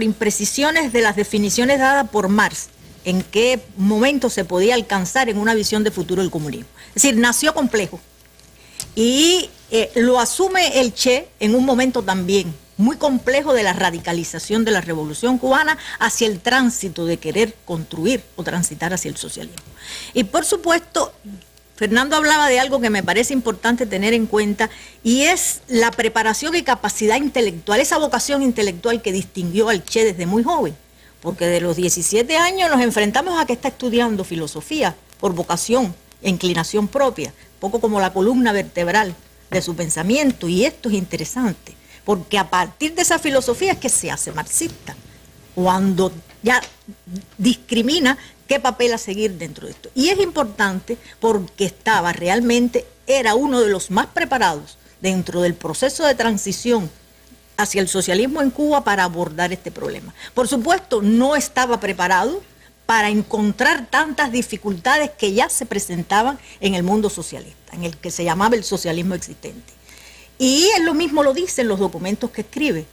imprecisiones de las definiciones dadas por Marx, en qué momento se podía alcanzar en una visión de futuro el comunismo. Es decir, nació complejo y lo asume el Che en un momento también muy complejo de la radicalización de la revolución cubana hacia el tránsito de querer construir o transitar hacia el socialismo. Y por supuesto, Fernando hablaba de algo que me parece importante tener en cuenta, y es la preparación y capacidad intelectual, esa vocación intelectual que distinguió al Che desde muy joven, porque de los 17 años nos enfrentamos a que está estudiando filosofía por vocación e inclinación propia, poco como la columna vertebral de su pensamiento, y esto es interesante, porque a partir de esa filosofía es que se hace marxista, cuando ya discrimina qué papel a seguir dentro de esto. Y es importante porque era uno de los más preparados dentro del proceso de transición hacia el socialismo en Cuba para abordar este problema. Por supuesto, no estaba preparado para encontrar tantas dificultades que ya se presentaban en el mundo socialista, en el que se llamaba el socialismo existente. Y él lo mismo lo dice en los documentos que escribe,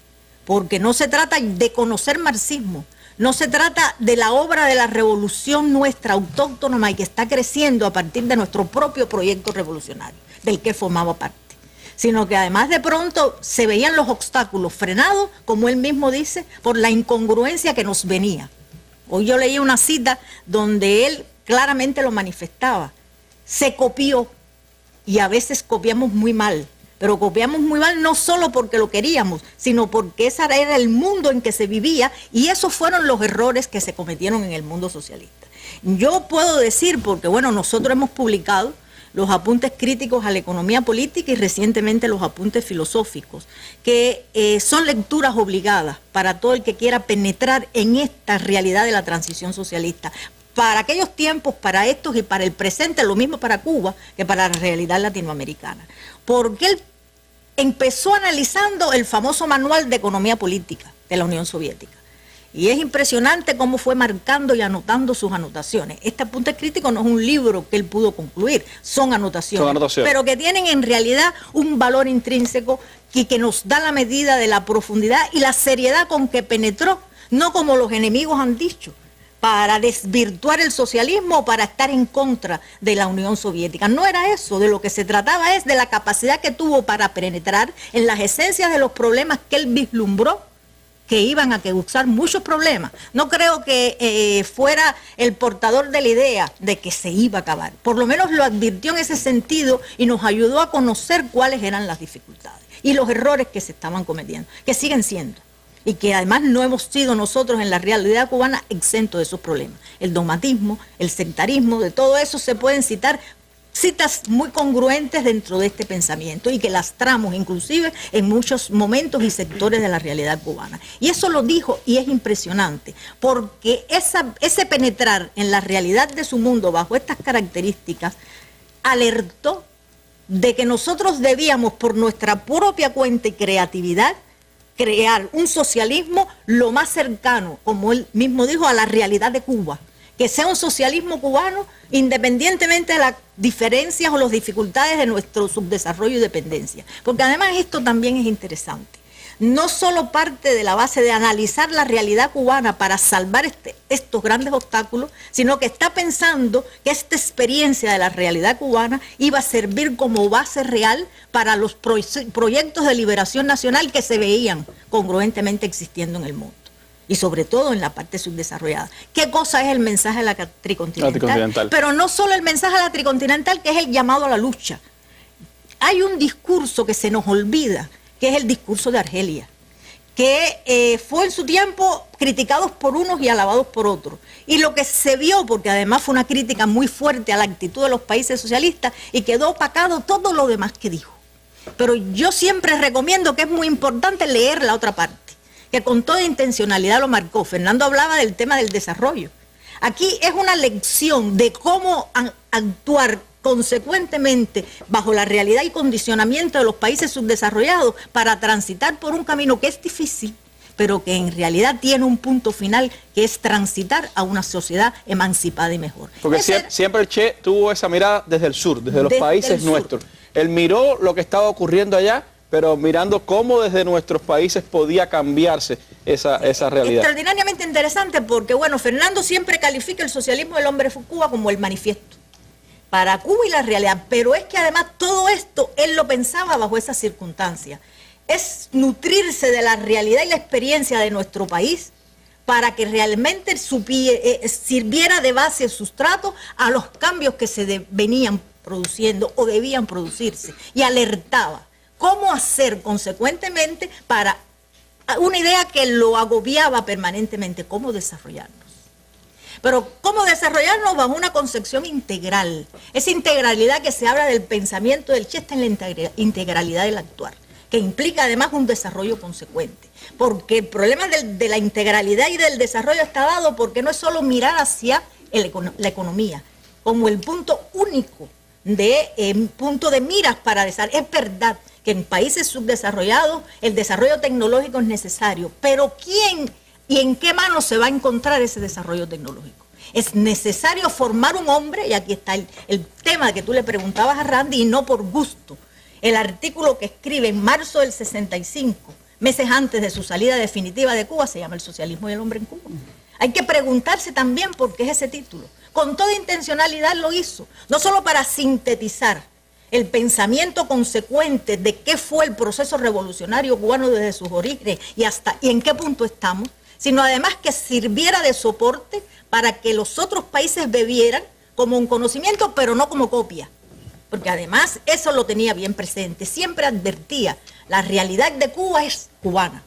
porque no se trata de conocer marxismo, no se trata de la obra de la revolución nuestra autóctona y que está creciendo a partir de nuestro propio proyecto revolucionario, del que formaba parte, sino que además de pronto se veían los obstáculos frenados, como él mismo dice, por la incongruencia que nos venía. Hoy yo leí una cita donde él claramente lo manifestaba. Se copió, y a veces copiamos muy mal, pero copiamos muy mal no solo porque lo queríamos, sino porque ese era el mundo en que se vivía, y esos fueron los errores que se cometieron en el mundo socialista. Yo puedo decir, porque bueno, nosotros hemos publicado los apuntes críticos a la economía política y recientemente los apuntes filosóficos, que son lecturas obligadas para todo el que quiera penetrar en esta realidad de la transición socialista. Para aquellos tiempos, para estos y para el presente, lo mismo para Cuba que para la realidad latinoamericana. Porque él empezó analizando el famoso manual de economía política de la Unión Soviética. Y es impresionante cómo fue marcando y anotando sus anotaciones. Este apunte crítico no es un libro que él pudo concluir, son anotaciones, pero que tienen en realidad un valor intrínseco y que nos da la medida de la profundidad y la seriedad con que penetró, no como los enemigos han dicho, para desvirtuar el socialismo o para estar en contra de la Unión Soviética. No era eso, de lo que se trataba es de la capacidad que tuvo para penetrar en las esencias de los problemas que él vislumbró, que iban a causar muchos problemas. No creo que fuera el portador de la idea de que se iba a acabar. Por lo menos lo advirtió en ese sentido y nos ayudó a conocer cuáles eran las dificultades y los errores que se estaban cometiendo, que siguen siendo. Y que además no hemos sido nosotros en la realidad cubana exentos de esos problemas. El dogmatismo, el sectarismo, de todo eso se pueden citar citas muy congruentes dentro de este pensamiento y que lastramos inclusive en muchos momentos y sectores de la realidad cubana. Y eso lo dijo y es impresionante, porque ese penetrar en la realidad de su mundo bajo estas características alertó de que nosotros debíamos por nuestra propia cuenta y creatividad crear un socialismo lo más cercano, como él mismo dijo, a la realidad de Cuba, que sea un socialismo cubano independientemente de las diferencias o las dificultades de nuestro subdesarrollo y dependencia. Porque además esto también es interesante. No solo parte de la base de analizar la realidad cubana para salvar estos grandes obstáculos, sino que está pensando que esta experiencia de la realidad cubana iba a servir como base real para los proyectos de liberación nacional que se veían congruentemente existiendo en el mundo. Y sobre todo en la parte subdesarrollada. ¿Qué cosa es el mensaje a la tricontinental? Pero no solo el mensaje a la tricontinental, que es el llamado a la lucha. Hay un discurso que se nos olvida, que es el discurso de Argelia, que fue en su tiempo criticados por unos y alabados por otros. Y lo que se vio, porque además fue una crítica muy fuerte a la actitud de los países socialistas, y quedó opacado todo lo demás que dijo. Pero yo siempre recomiendo que es muy importante leer la otra parte, que con toda intencionalidad lo marcó. Fernando hablaba del tema del desarrollo. Aquí es una lección de cómo actuar consecuentemente bajo la realidad y condicionamiento de los países subdesarrollados para transitar por un camino que es difícil, pero que en realidad tiene un punto final, que es transitar a una sociedad emancipada y mejor. Porque siempre el Che tuvo esa mirada desde el sur, desde los países nuestros. Él miró lo que estaba ocurriendo allá, pero mirando cómo desde nuestros países podía cambiarse esa realidad. Extraordinariamente interesante porque, bueno, Fernando siempre califica el socialismo del hombre de Cuba como el manifiesto para Cuba y la realidad, pero es que además todo esto él lo pensaba bajo esas circunstancias. Es nutrirse de la realidad y la experiencia de nuestro país para que realmente sirviera de base sustrato a los cambios que se venían produciendo o debían producirse, y alertaba cómo hacer consecuentemente para una idea que lo agobiaba permanentemente, cómo desarrollarnos. Pero cómo desarrollarnos bajo una concepción integral, esa integralidad que se habla del pensamiento del Che está en la integralidad del actuar, que implica además un desarrollo consecuente, porque el problema de la integralidad y del desarrollo está dado porque no es solo mirar hacia la economía como el punto único punto de miras para desarrollar. Es verdad que en países subdesarrollados el desarrollo tecnológico es necesario, pero ¿quién y en qué manos se va a encontrar ese desarrollo tecnológico? Es necesario formar un hombre, y aquí está el tema que tú le preguntabas a Randy, y no por gusto. El artículo que escribe en marzo del 65, meses antes de su salida definitiva de Cuba, se llama El socialismo y el hombre en Cuba. Hay que preguntarse también por qué es ese título. Con toda intencionalidad lo hizo, no solo para sintetizar el pensamiento consecuente de qué fue el proceso revolucionario cubano desde sus orígenes y en qué punto estamos, sino además que sirviera de soporte para que los otros países bebieran como un conocimiento, pero no como copia. Porque además eso lo tenía bien presente, siempre advertía, la realidad de Cuba es cubana.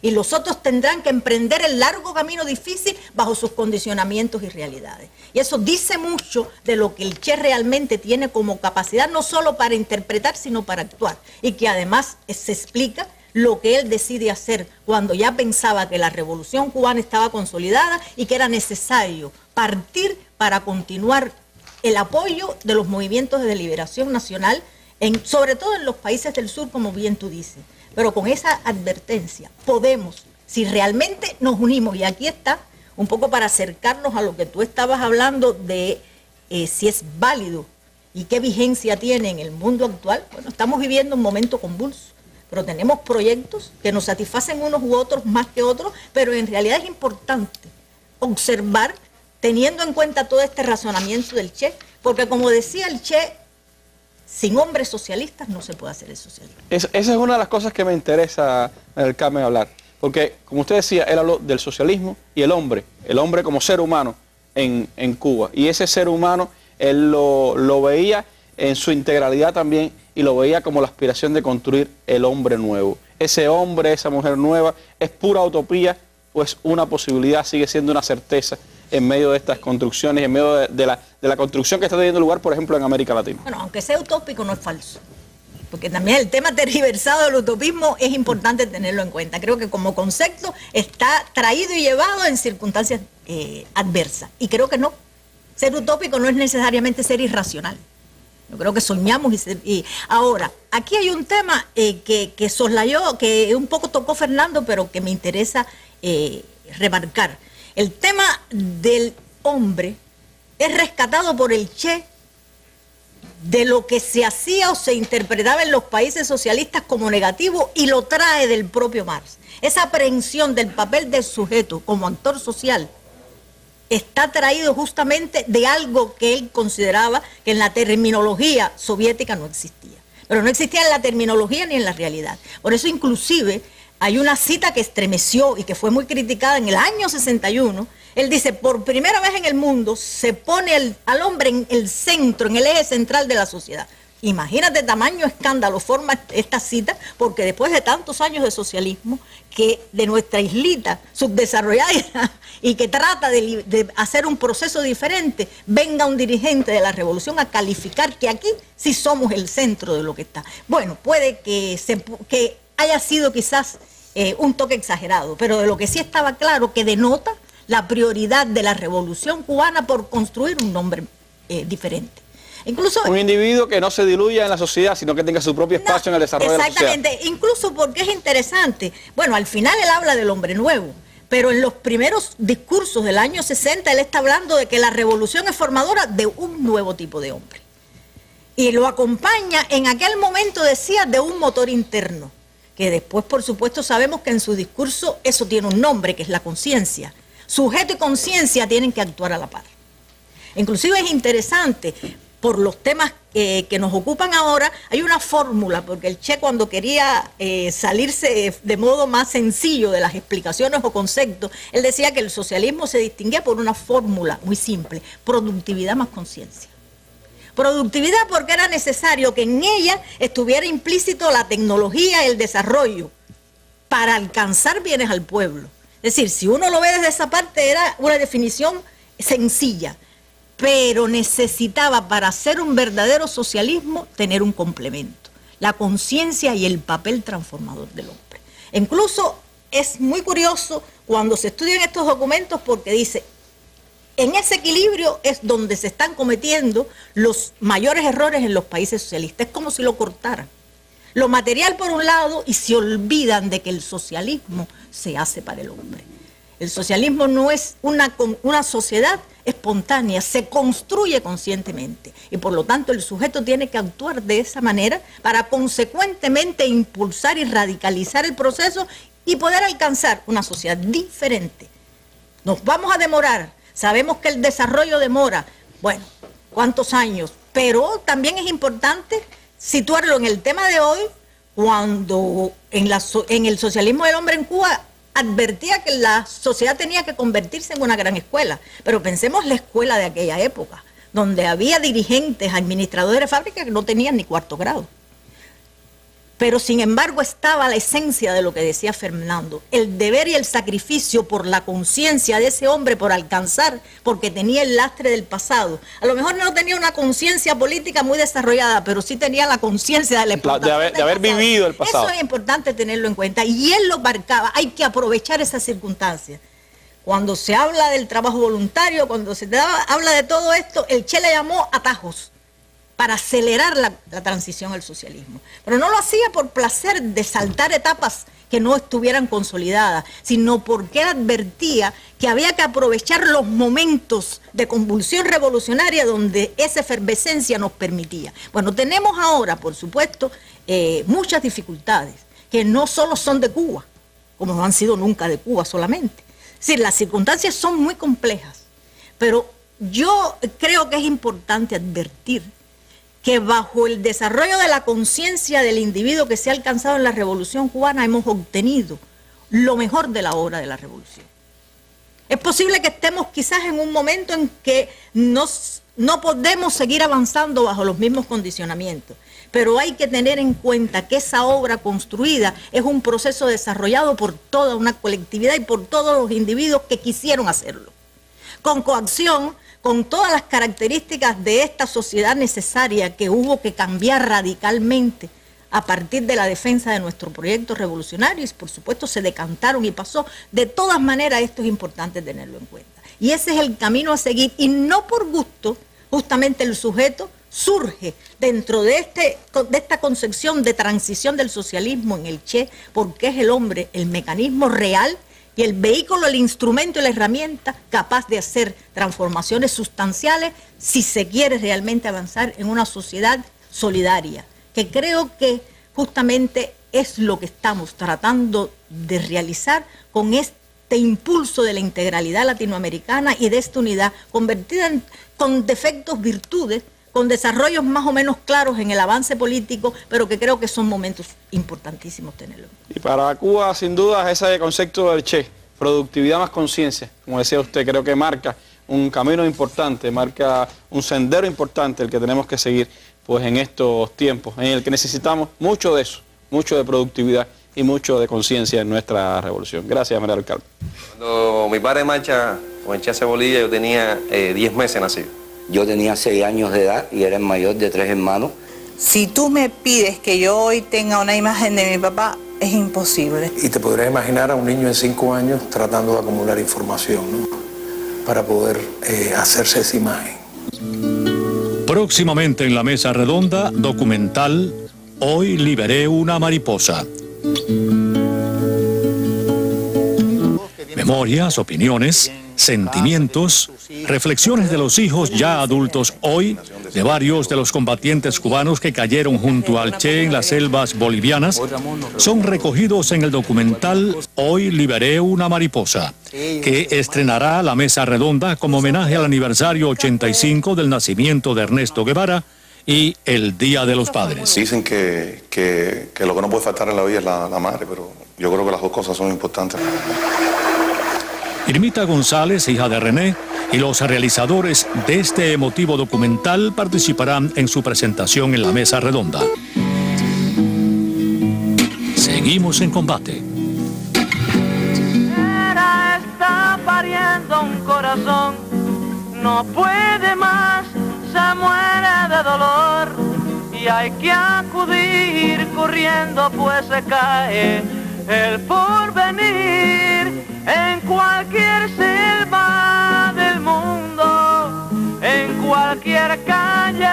Y los otros tendrán que emprender el largo camino difícil bajo sus condicionamientos y realidades. Y eso dice mucho de lo que el Che realmente tiene como capacidad, no solo para interpretar, sino para actuar. Y que además se explica lo que él decide hacer cuando ya pensaba que la revolución cubana estaba consolidada y que era necesario partir para continuar el apoyo de los movimientos de liberación nacional, sobre todo en los países del sur, como bien tú dices. Pero con esa advertencia podemos, si realmente nos unimos, y aquí está, un poco para acercarnos a lo que tú estabas hablando de si es válido y qué vigencia tiene en el mundo actual. Bueno, estamos viviendo un momento convulso, pero tenemos proyectos que nos satisfacen unos u otros más que otros, pero en realidad es importante observar, teniendo en cuenta todo este razonamiento del Che, porque como decía el Che, sin hombres socialistas no se puede hacer el socialismo. Esa es una de las cosas que me interesa, Carmen, hablar. Porque, como usted decía, él habló del socialismo y el hombre como ser humano en Cuba. Y ese ser humano, él lo veía en su integralidad también, y lo veía como la aspiración de construir el hombre nuevo. Ese hombre, esa mujer nueva, es pura utopía, pues una posibilidad, sigue siendo una certeza en medio de estas construcciones, en medio de la construcción que está teniendo lugar, por ejemplo, en América Latina. Bueno, aunque sea utópico, no es falso. Porque también el tema tergiversado del utopismo es importante tenerlo en cuenta. Creo que como concepto está traído y llevado en circunstancias adversas. Y creo que no. Ser utópico no es necesariamente ser irracional. Yo creo que soñamos ahora, aquí hay un tema que soslayó, que un poco tocó Fernando, pero que me interesa remarcar. El tema del hombre es rescatado por el Che de lo que se hacía o se interpretaba en los países socialistas como negativo, y lo trae del propio Marx. Esa aprehensión del papel del sujeto como actor social está traído justamente de algo que él consideraba que en la terminología soviética no existía. Pero no existía en la terminología ni en la realidad. Por eso inclusive hay una cita que estremeció y que fue muy criticada en el año 61. Él dice, por primera vez en el mundo se pone al hombre en el centro, en el eje central de la sociedad. Imagínate tamaño escándalo forma esta cita, porque después de tantos años de socialismo, que de nuestra islita subdesarrollada y que trata de hacer un proceso diferente, venga un dirigente de la revolución a calificar que aquí sí somos el centro de lo que está. Bueno, puede que haya sido quizás un toque exagerado, pero de lo que sí estaba claro que denota la prioridad de la revolución cubana por construir un nombre diferente. Incluso, un individuo que no se diluya en la sociedad, sino que tenga su propio espacio en el desarrollo de la sociedad. Exactamente, incluso porque es interesante. Bueno, al final él habla del hombre nuevo, pero en los primeros discursos del año 60 él está hablando de que la revolución es formadora de un nuevo tipo de hombre. Y lo acompaña, en aquel momento decía, de un motor interno, que después, por supuesto, sabemos que en su discurso eso tiene un nombre, que es la conciencia. Sujeto y conciencia tienen que actuar a la par. Inclusive es interesante, por los temas que nos ocupan ahora, hay una fórmula, porque el Che, cuando quería salirse de modo más sencillo de las explicaciones o conceptos, él decía que el socialismo se distinguía por una fórmula muy simple: productividad más conciencia. Productividad porque era necesario que en ella estuviera implícito la tecnología, el desarrollo, para alcanzar bienes al pueblo. Es decir, si uno lo ve desde esa parte, era una definición sencilla, pero necesitaba, para hacer un verdadero socialismo, tener un complemento: la conciencia y el papel transformador del hombre. Incluso es muy curioso cuando se estudian estos documentos, porque dice, en ese equilibrio es donde se están cometiendo los mayores errores en los países socialistas. Es como si lo cortaran. Lo material por un lado, y se olvidan de que el socialismo se hace para el hombre. El socialismo no es una sociedad espontánea, se construye conscientemente, y por lo tanto el sujeto tiene que actuar de esa manera para consecuentemente impulsar y radicalizar el proceso y poder alcanzar una sociedad diferente. Nos vamos a demorar, sabemos que el desarrollo demora, bueno, ¿cuántos años? Pero también es importante situarlo en el tema de hoy, cuando en el socialismo del hombre en Cuba advertía que la sociedad tenía que convertirse en una gran escuela. Pero pensemos la escuela de aquella época, donde había dirigentes, administradores de fábricas que no tenían ni cuarto grado. Pero sin embargo estaba la esencia de lo que decía Fernando: el deber y el sacrificio por la conciencia de ese hombre, por alcanzar, porque tenía el lastre del pasado. A lo mejor no tenía una conciencia política muy desarrollada, pero sí tenía la conciencia de haber vivido el pasado. Eso es importante tenerlo en cuenta, y él lo marcaba. Hay que aprovechar esas circunstancias. Cuando se habla del trabajo voluntario, cuando se habla de todo esto, el Che le llamó atajos para acelerar la transición al socialismo. Pero no lo hacía por placer de saltar etapas que no estuvieran consolidadas, sino porque advertía que había que aprovechar los momentos de convulsión revolucionaria donde esa efervescencia nos permitía. Bueno, tenemos ahora, por supuesto, muchas dificultades, que no solo son de Cuba, como no han sido nunca de Cuba solamente. Es decir, las circunstancias son muy complejas, pero yo creo que es importante advertir que bajo el desarrollo de la conciencia del individuo que se ha alcanzado en la Revolución Cubana hemos obtenido lo mejor de la obra de la Revolución. Es posible que estemos quizás en un momento en que no podemos seguir avanzando bajo los mismos condicionamientos, pero hay que tener en cuenta que esa obra construida es un proceso desarrollado por toda una colectividad y por todos los individuos que quisieron hacerlo, con coacción, con todas las características de esta sociedad necesaria que hubo que cambiar radicalmente a partir de la defensa de nuestro proyecto revolucionario, y por supuesto se decantaron y pasó. De todas maneras, esto es importante tenerlo en cuenta. Y ese es el camino a seguir, y no por gusto. Justamente el sujeto surge dentro de esta concepción de transición del socialismo en el Che, porque es el hombre el mecanismo real y el vehículo, el instrumento y la herramienta capaz de hacer transformaciones sustanciales si se quiere realmente avanzar en una sociedad solidaria, que creo que justamente es lo que estamos tratando de realizar con este impulso de la integralidad latinoamericana y de esta unidad convertida con defectos, virtudes, con desarrollos más o menos claros en el avance político, pero que creo que son momentos importantísimos tenerlo. Y para Cuba, sin duda, ese concepto del Che, productividad más conciencia, como decía usted, creo que marca un camino importante, marca un sendero importante el que tenemos que seguir pues en estos tiempos, en el que necesitamos mucho de eso, mucho de productividad y mucho de conciencia en nuestra revolución. Gracias, María del Carmen. Cuando mi padre marcha con el Che hacia Bolivia, yo tenía 10 meses nacido. Yo tenía 6 años de edad y era el mayor de 3 hermanos. Si tú me pides que yo hoy tenga una imagen de mi papá, es imposible. Y te podrías imaginar a un niño de 5 años tratando de acumular información, ¿no?, para poder hacerse esa imagen. Próximamente en la mesa redonda, documental Hoy liberé una mariposa. Memorias, opiniones, sentimientos, reflexiones de los hijos ya adultos hoy de varios de los combatientes cubanos que cayeron junto al Che en las selvas bolivianas son recogidos en el documental Hoy liberé una mariposa, que estrenará la Mesa Redonda como homenaje al aniversario 85 del nacimiento de Ernesto Guevara y el Día de los Padres. Dicen que lo que no puede faltar en la vida es la madre, pero yo creo que las dos cosas son importantes. Irmita González, hija de René, y los realizadores de este emotivo documental participarán en su presentación en la Mesa Redonda. Seguimos en combate. Está pariendo un corazón, no puede más, se muere de dolor y hay que acudir corriendo, pues se cae el porvenir en cualquier selva del mundo, en cualquier calle.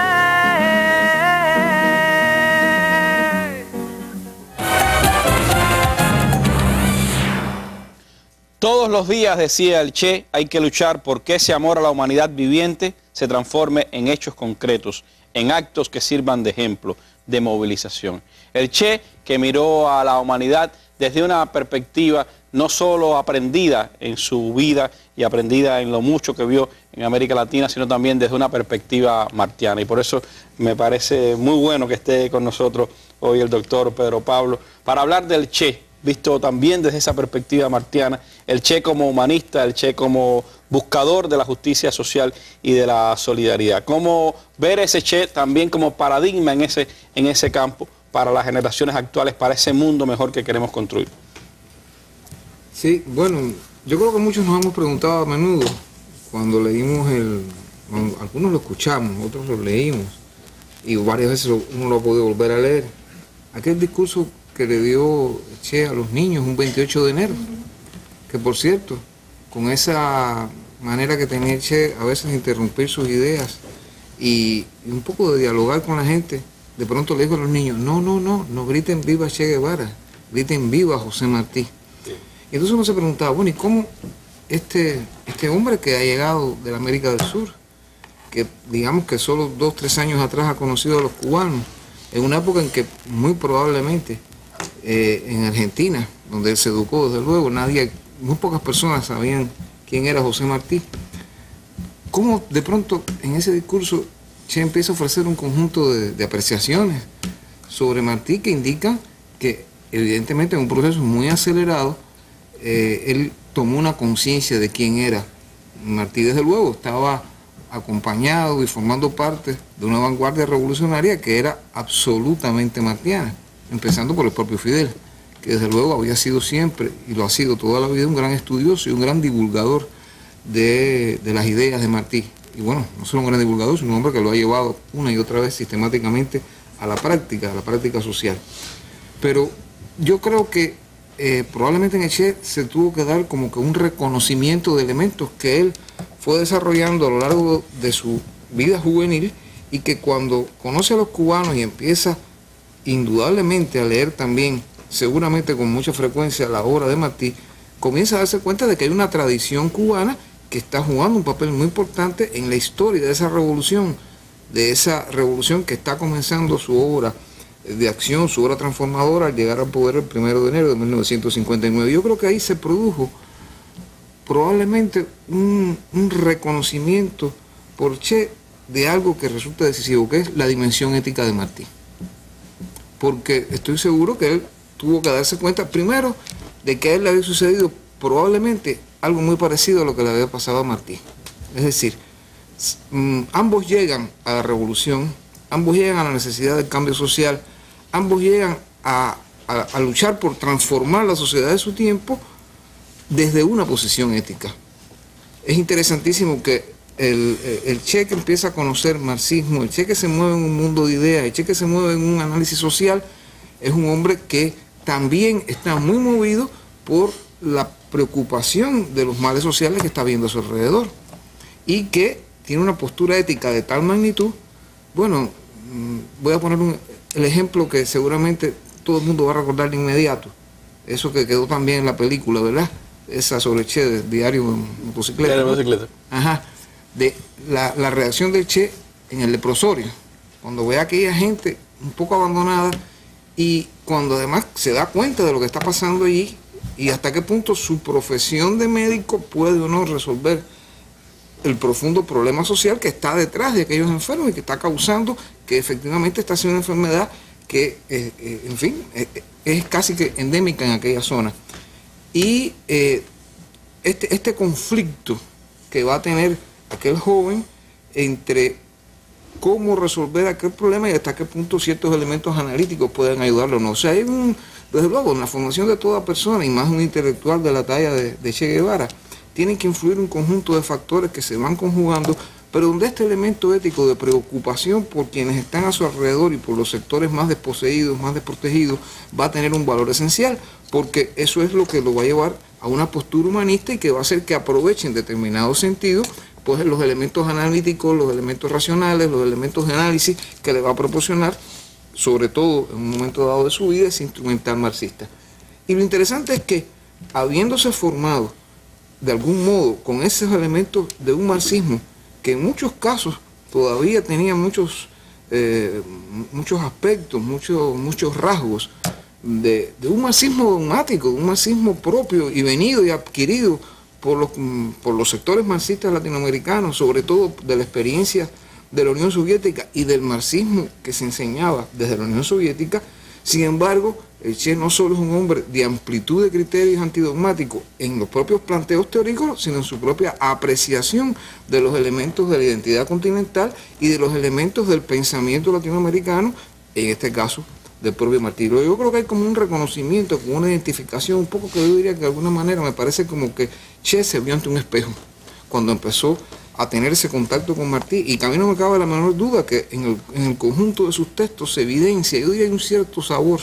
Todos los días, decía el Che, hay que luchar porque ese amor a la humanidad viviente se transforme en hechos concretos, en actos que sirvan de ejemplo, de movilización. El Che, que miró a la humanidad desde una perspectiva no solo aprendida en su vida y aprendida en lo mucho que vio en América Latina, sino también desde una perspectiva martiana. Y por eso me parece muy bueno que esté con nosotros hoy el doctor Pedro Pablo para hablar del Che, visto también desde esa perspectiva martiana, el Che como humanista, el Che como buscador de la justicia social y de la solidaridad. Cómo ver ese Che también como paradigma en ese campo para las generaciones actuales, para ese mundo mejor que queremos construir. Sí, bueno, yo creo que muchos nos hemos preguntado a menudo cuando leímos algunos lo escuchamos, otros lo leímos y varias veces uno lo ha podido volver a leer. Aquel discurso que le dio Che a los niños un 28 de enero, que por cierto, con esa manera que tenía Che a veces de interrumpir sus ideas y un poco de dialogar con la gente, de pronto le dijo a los niños, no griten viva Che Guevara, griten viva José Martí. Y entonces uno se preguntaba, bueno, ¿y cómo este hombre que ha llegado de la América del Sur, que digamos que solo 2 o 3 años atrás ha conocido a los cubanos, en una época en que muy probablemente en Argentina, donde él se educó desde luego, muy pocas personas sabían quién era José Martí, cómo de pronto en ese discurso Che empieza a ofrecer un conjunto de apreciaciones sobre Martí que indican que evidentemente en un proceso muy acelerado él tomó una conciencia de quién era Martí. Desde luego estaba acompañado y formando parte de una vanguardia revolucionaria que era absolutamente martiana, empezando por el propio Fidel, que desde luego había sido siempre, y lo ha sido toda la vida, un gran estudioso y un gran divulgador de las ideas de Martí. Y bueno, no solo un gran divulgador, sino un hombre que lo ha llevado una y otra vez sistemáticamente a la práctica social. Pero yo creo que probablemente en el Che se tuvo que dar como que un reconocimiento de elementos que él fue desarrollando a lo largo de su vida juvenil y que cuando conoce a los cubanos y empieza indudablemente a leer también, seguramente con mucha frecuencia, la obra de Martí, comienza a darse cuenta de que hay una tradición cubana que está jugando un papel muy importante en la historia de esa revolución que está comenzando su obra de acción, su obra transformadora al llegar al poder el 1 de enero de 1959. Yo creo que ahí se produjo probablemente un reconocimiento por Che de algo que resulta decisivo, que es la dimensión ética de Martí. Porque estoy seguro que él tuvo que darse cuenta, primero, de que a él le había sucedido probablemente algo muy parecido a lo que le había pasado a Martí. Es decir, ambos llegan a la revolución, ambos llegan a la necesidad del cambio social, ambos llegan a luchar por transformar la sociedad de su tiempo desde una posición ética. Es interesantísimo que el Che que empieza a conocer marxismo, el Che que se mueve en un mundo de ideas, el Che que se mueve en un análisis social, es un hombre que también está muy movido por la preocupación de los males sociales que está viendo a su alrededor y que tiene una postura ética de tal magnitud. Bueno, voy a poner el ejemplo que seguramente todo el mundo va a recordar de inmediato, eso que quedó también en la película, ¿verdad? Esa sobre Che, de Diario de Motocicleta. Motocicleta. Ajá. De la reacción del Che en el leprosorio, cuando ve a aquella gente un poco abandonada y cuando además se da cuenta de lo que está pasando allí y hasta qué punto su profesión de médico puede o no resolver el profundo problema social que está detrás de aquellos enfermos y que está causando que efectivamente esta sea una enfermedad que, en fin, es casi que endémica en aquella zona. Y este conflicto que va a tener aquel joven entre cómo resolver aquel problema y hasta qué punto ciertos elementos analíticos pueden ayudarlo o no. O sea, desde luego, en la formación de toda persona, y más un intelectual de la talla de Che Guevara, tienen que influir un conjunto de factores que se van conjugando, pero donde este elemento ético de preocupación por quienes están a su alrededor y por los sectores más desposeídos, más desprotegidos, va a tener un valor esencial, porque eso es lo que lo va a llevar a una postura humanista y que va a hacer que aprovechen en determinado sentido pues los elementos analíticos, los elementos racionales, los elementos de análisis que le va a proporcionar, sobre todo en un momento dado de su vida, ese instrumental marxista. Y lo interesante es que, habiéndose formado de algún modo con esos elementos de un marxismo que en muchos casos todavía tenía muchos aspectos, muchos rasgos de un marxismo dogmático, un marxismo propio y venido y adquirido por los sectores marxistas latinoamericanos, sobre todo de la experiencia de la Unión Soviética y del marxismo que se enseñaba desde la Unión Soviética. Sin embargo, el Che no solo es un hombre de amplitud de criterios antidogmáticos en los propios planteos teóricos, sino en su propia apreciación de los elementos de la identidad continental y de los elementos del pensamiento latinoamericano, en este caso del propio Martí. Yo creo que hay como un reconocimiento, como una identificación, un poco que yo diría que de alguna manera me parece como que Che se vio ante un espejo cuando empezó a tener ese contacto con Martí, y que a mí no me cabe la menor duda que en el conjunto de sus textos se evidencia, yo diría, un cierto sabor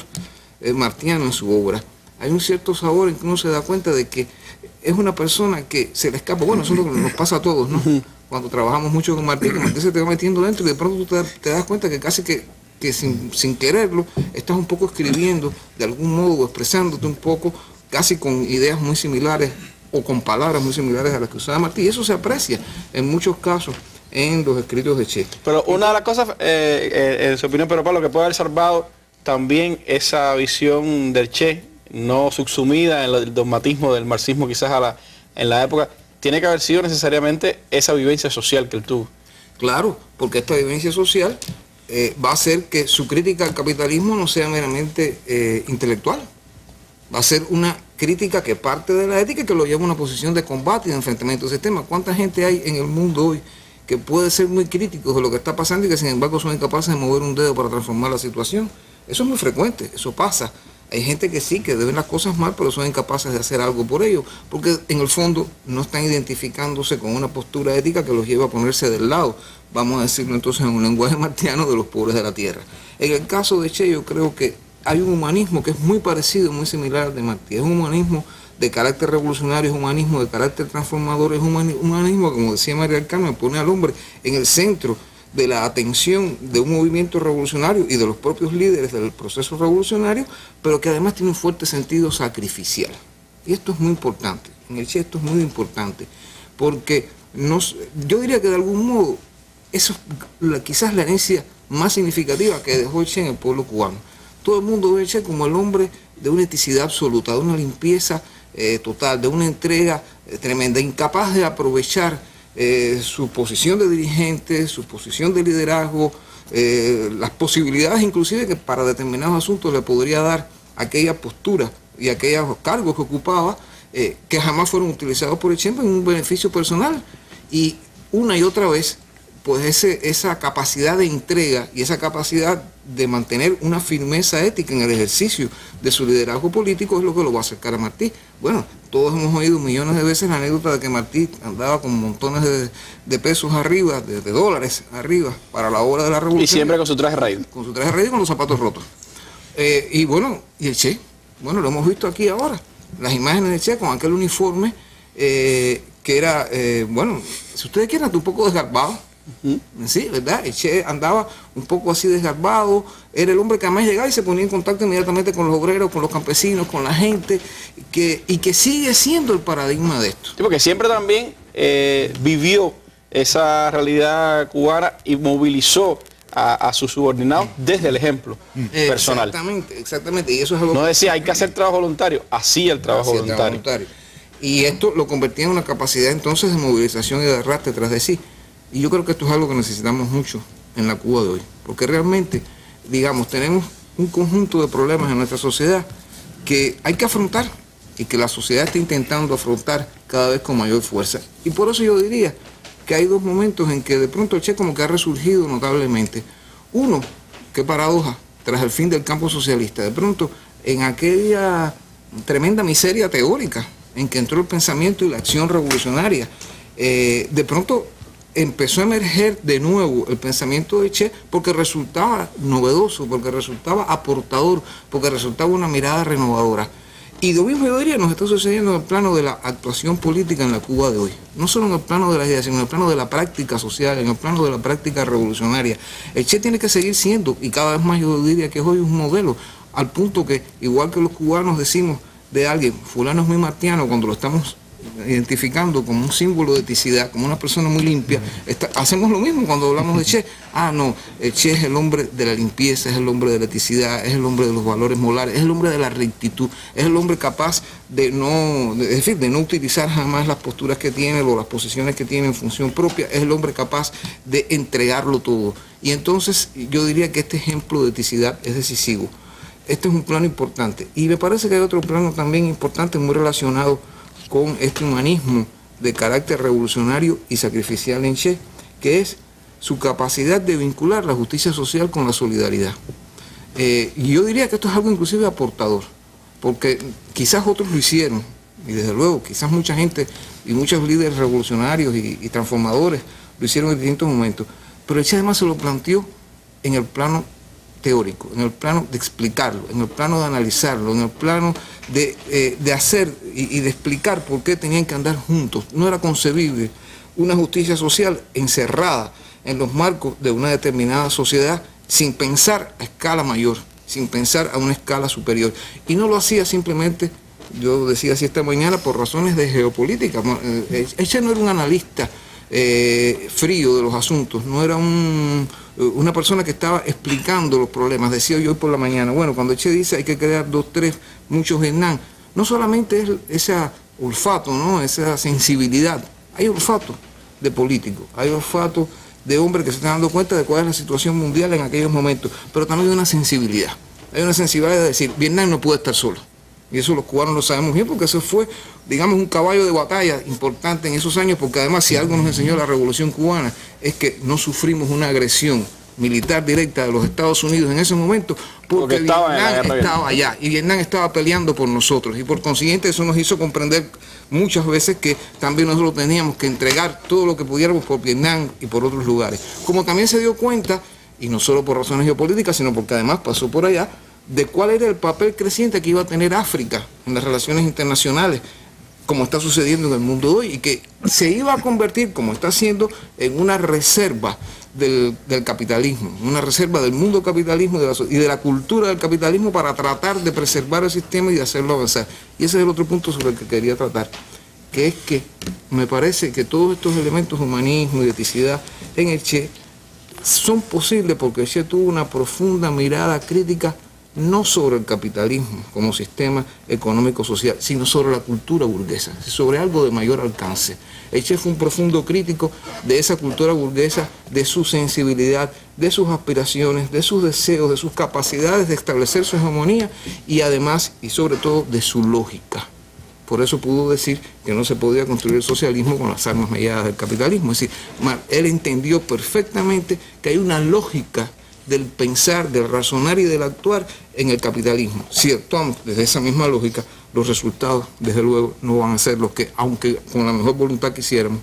martiano en su obra. Hay un cierto sabor en que uno se da cuenta de que es una persona que se le escapa. Bueno, eso es lo que nos pasa a todos, ¿no? Cuando trabajamos mucho con Martí, que Martí se te va metiendo dentro y de pronto tú te das cuenta que casi que sin quererlo estás un poco escribiendo de algún modo o expresándote un poco casi con ideas muy similares o con palabras muy similares a las que usaba Martí, y eso se aprecia en muchos casos en los escritos de Che. Pero una de las cosas, en su opinión, pero Pablo, que puede haber salvado también esa visión del Che, no subsumida en el dogmatismo del marxismo quizás en la época, tiene que haber sido necesariamente esa vivencia social que él tuvo. Claro, porque esta vivencia social va a hacer que su crítica al capitalismo no sea meramente intelectual, va a ser una crítica que parte de la ética y que lo lleva a una posición de combate y de enfrentamiento al sistema. ¿Cuánta gente hay en el mundo hoy que puede ser muy críticos de lo que está pasando y que sin embargo son incapaces de mover un dedo para transformar la situación? Eso es muy frecuente, eso pasa. Hay gente que sí, que ven las cosas mal, pero son incapaces de hacer algo por ello, porque en el fondo no están identificándose con una postura ética que los lleva a ponerse del lado, vamos a decirlo entonces en un lenguaje martiano, de los pobres de la tierra. En el caso de Che, yo creo que hay un humanismo que es muy parecido, muy similar al de Martí. Es un humanismo de carácter revolucionario, es un humanismo de carácter transformador, es un humanismo, como decía María del Carmen, pone al hombre en el centro de la atención de un movimiento revolucionario y de los propios líderes del proceso revolucionario, pero que además tiene un fuerte sentido sacrificial. Y esto es muy importante, en el Che esto es muy importante, porque yo diría que de algún modo eso es quizás la herencia más significativa que dejó el Che en el pueblo cubano. Todo el mundo ve a Che como el hombre de una eticidad absoluta, de una limpieza total, de una entrega tremenda, incapaz de aprovechar su posición de dirigente, su posición de liderazgo, las posibilidades inclusive que para determinados asuntos le podría dar aquella postura y aquellos cargos que ocupaba, que jamás fueron utilizados por el Che en un beneficio personal. Y una y otra vez, pues esa capacidad de entrega y esa capacidad de mantener una firmeza ética en el ejercicio de su liderazgo político es lo que lo va a acercar a Martí. Bueno, todos hemos oído millones de veces la anécdota de que Martí andaba con montones de pesos arriba, de dólares arriba, para la obra de la revolución. Y siempre con su traje raído. Con su traje raído y con los zapatos rotos. Y bueno, y el Che, bueno, lo hemos visto aquí ahora, las imágenes de Che con aquel uniforme que era, bueno, si ustedes quieren, un poco desgarbado. Sí, ¿verdad? El Che andaba un poco así desgarbado, era el hombre que además llegaba y se ponía en contacto inmediatamente con los obreros, con los campesinos, con la gente, y que sigue siendo el paradigma de esto. Sí, porque siempre también vivió esa realidad cubana y movilizó a sus subordinados desde el ejemplo personal. Exactamente. Y eso es algo no decía hay que hacer trabajo voluntario, hacía el trabajo voluntario. Y esto lo convertía en una capacidad entonces de movilización y de arrastre tras de sí. Y yo creo que esto es algo que necesitamos mucho en la Cuba de hoy, porque realmente, digamos, tenemos un conjunto de problemas en nuestra sociedad que hay que afrontar y que la sociedad está intentando afrontar cada vez con mayor fuerza. Y por eso yo diría que hay dos momentos en que de pronto el Che como que ha resurgido notablemente. Uno, qué paradoja, tras el fin del campo socialista, de pronto en aquella tremenda miseria teórica en que entró el pensamiento y la acción revolucionaria, de pronto empezó a emerger de nuevo el pensamiento de Che porque resultaba novedoso, porque resultaba aportador, porque resultaba una mirada renovadora. Y lo mismo yo diría nos está sucediendo en el plano de la actuación política en la Cuba de hoy. No solo en el plano de las ideas, sino en el plano de la práctica social, en el plano de la práctica revolucionaria. El Che tiene que seguir siendo, y cada vez más yo diría que es hoy un modelo, al punto que, igual que los cubanos decimos de alguien, fulano es muy martiano, cuando lo estamos identificando como un símbolo de eticidad, como una persona muy limpia, hacemos lo mismo cuando hablamos de Che. No, el Che es el hombre de la limpieza, es el hombre de la eticidad, es el hombre de los valores morales, es el hombre de la rectitud, es el hombre capaz de no utilizar jamás las posturas que tiene o las posiciones que tiene en función propia, es el hombre capaz de entregarlo todo. Y entonces yo diría que este ejemplo de eticidad es decisivo. Este es un plano importante. Y me parece que hay otro plano también importante, muy relacionado con este humanismo de carácter revolucionario y sacrificial en Che, que es su capacidad de vincular la justicia social con la solidaridad. Y yo diría que esto es algo inclusive aportador, porque quizás otros lo hicieron, y desde luego quizás mucha gente y muchos líderes revolucionarios y transformadores lo hicieron en distintos momentos, pero el Che además se lo planteó en el plano teórico, en el plano de explicarlo, en el plano de analizarlo, en el plano de hacer y de explicar por qué tenían que andar juntos. No era concebible una justicia social encerrada en los marcos de una determinada sociedad sin pensar a escala mayor, sin pensar a una escala superior. Y no lo hacía simplemente, yo decía así esta mañana, por razones de geopolítica. Ella no era un analista frío de los asuntos, no era una persona que estaba explicando los problemas. Decía yo hoy por la mañana, bueno, cuando Che dice hay que crear 2, 3, muchos Vietnam, no solamente es ese olfato, ¿no? Esa sensibilidad, hay olfato de político, hay olfato de hombres que se están dando cuenta de cuál es la situación mundial en aquellos momentos, pero también hay una sensibilidad de decir, Vietnam no puede estar solo. Y eso los cubanos lo sabemos bien porque eso fue, digamos, un caballo de batalla importante en esos años, porque además si algo nos enseñó la Revolución Cubana es que no sufrimos una agresión militar directa de los Estados Unidos en ese momento porque Vietnam estaba allá y Vietnam estaba peleando por nosotros, y por consiguiente eso nos hizo comprender muchas veces que también nosotros teníamos que entregar todo lo que pudiéramos por Vietnam y por otros lugares. Como también se dio cuenta, y no solo por razones geopolíticas, sino porque además pasó por allá, de cuál era el papel creciente que iba a tener África en las relaciones internacionales, como está sucediendo en el mundo de hoy, y que se iba a convertir, como está haciendo, en una reserva del capitalismo, una reserva del mundo capitalismo y de la cultura del capitalismo para tratar de preservar el sistema y de hacerlo avanzar. Y ese es el otro punto sobre el que quería tratar, que es que me parece que todos estos elementos de humanismo y de eticidad en el Che son posibles porque el Che tuvo una profunda mirada crítica no sobre el capitalismo como sistema económico-social, sino sobre la cultura burguesa, sobre algo de mayor alcance. El Che fue un profundo crítico de esa cultura burguesa, de su sensibilidad, de sus aspiraciones, de sus deseos, de sus capacidades de establecer su hegemonía y además, y sobre todo, de su lógica. Por eso pudo decir que no se podía construir el socialismo con las armas mediadas del capitalismo. Es decir, él entendió perfectamente que hay una lógica del pensar, del razonar y del actuar en el capitalismo. Si actuamos desde esa misma lógica, los resultados, desde luego, no van a ser los que, aunque con la mejor voluntad quisiéramos,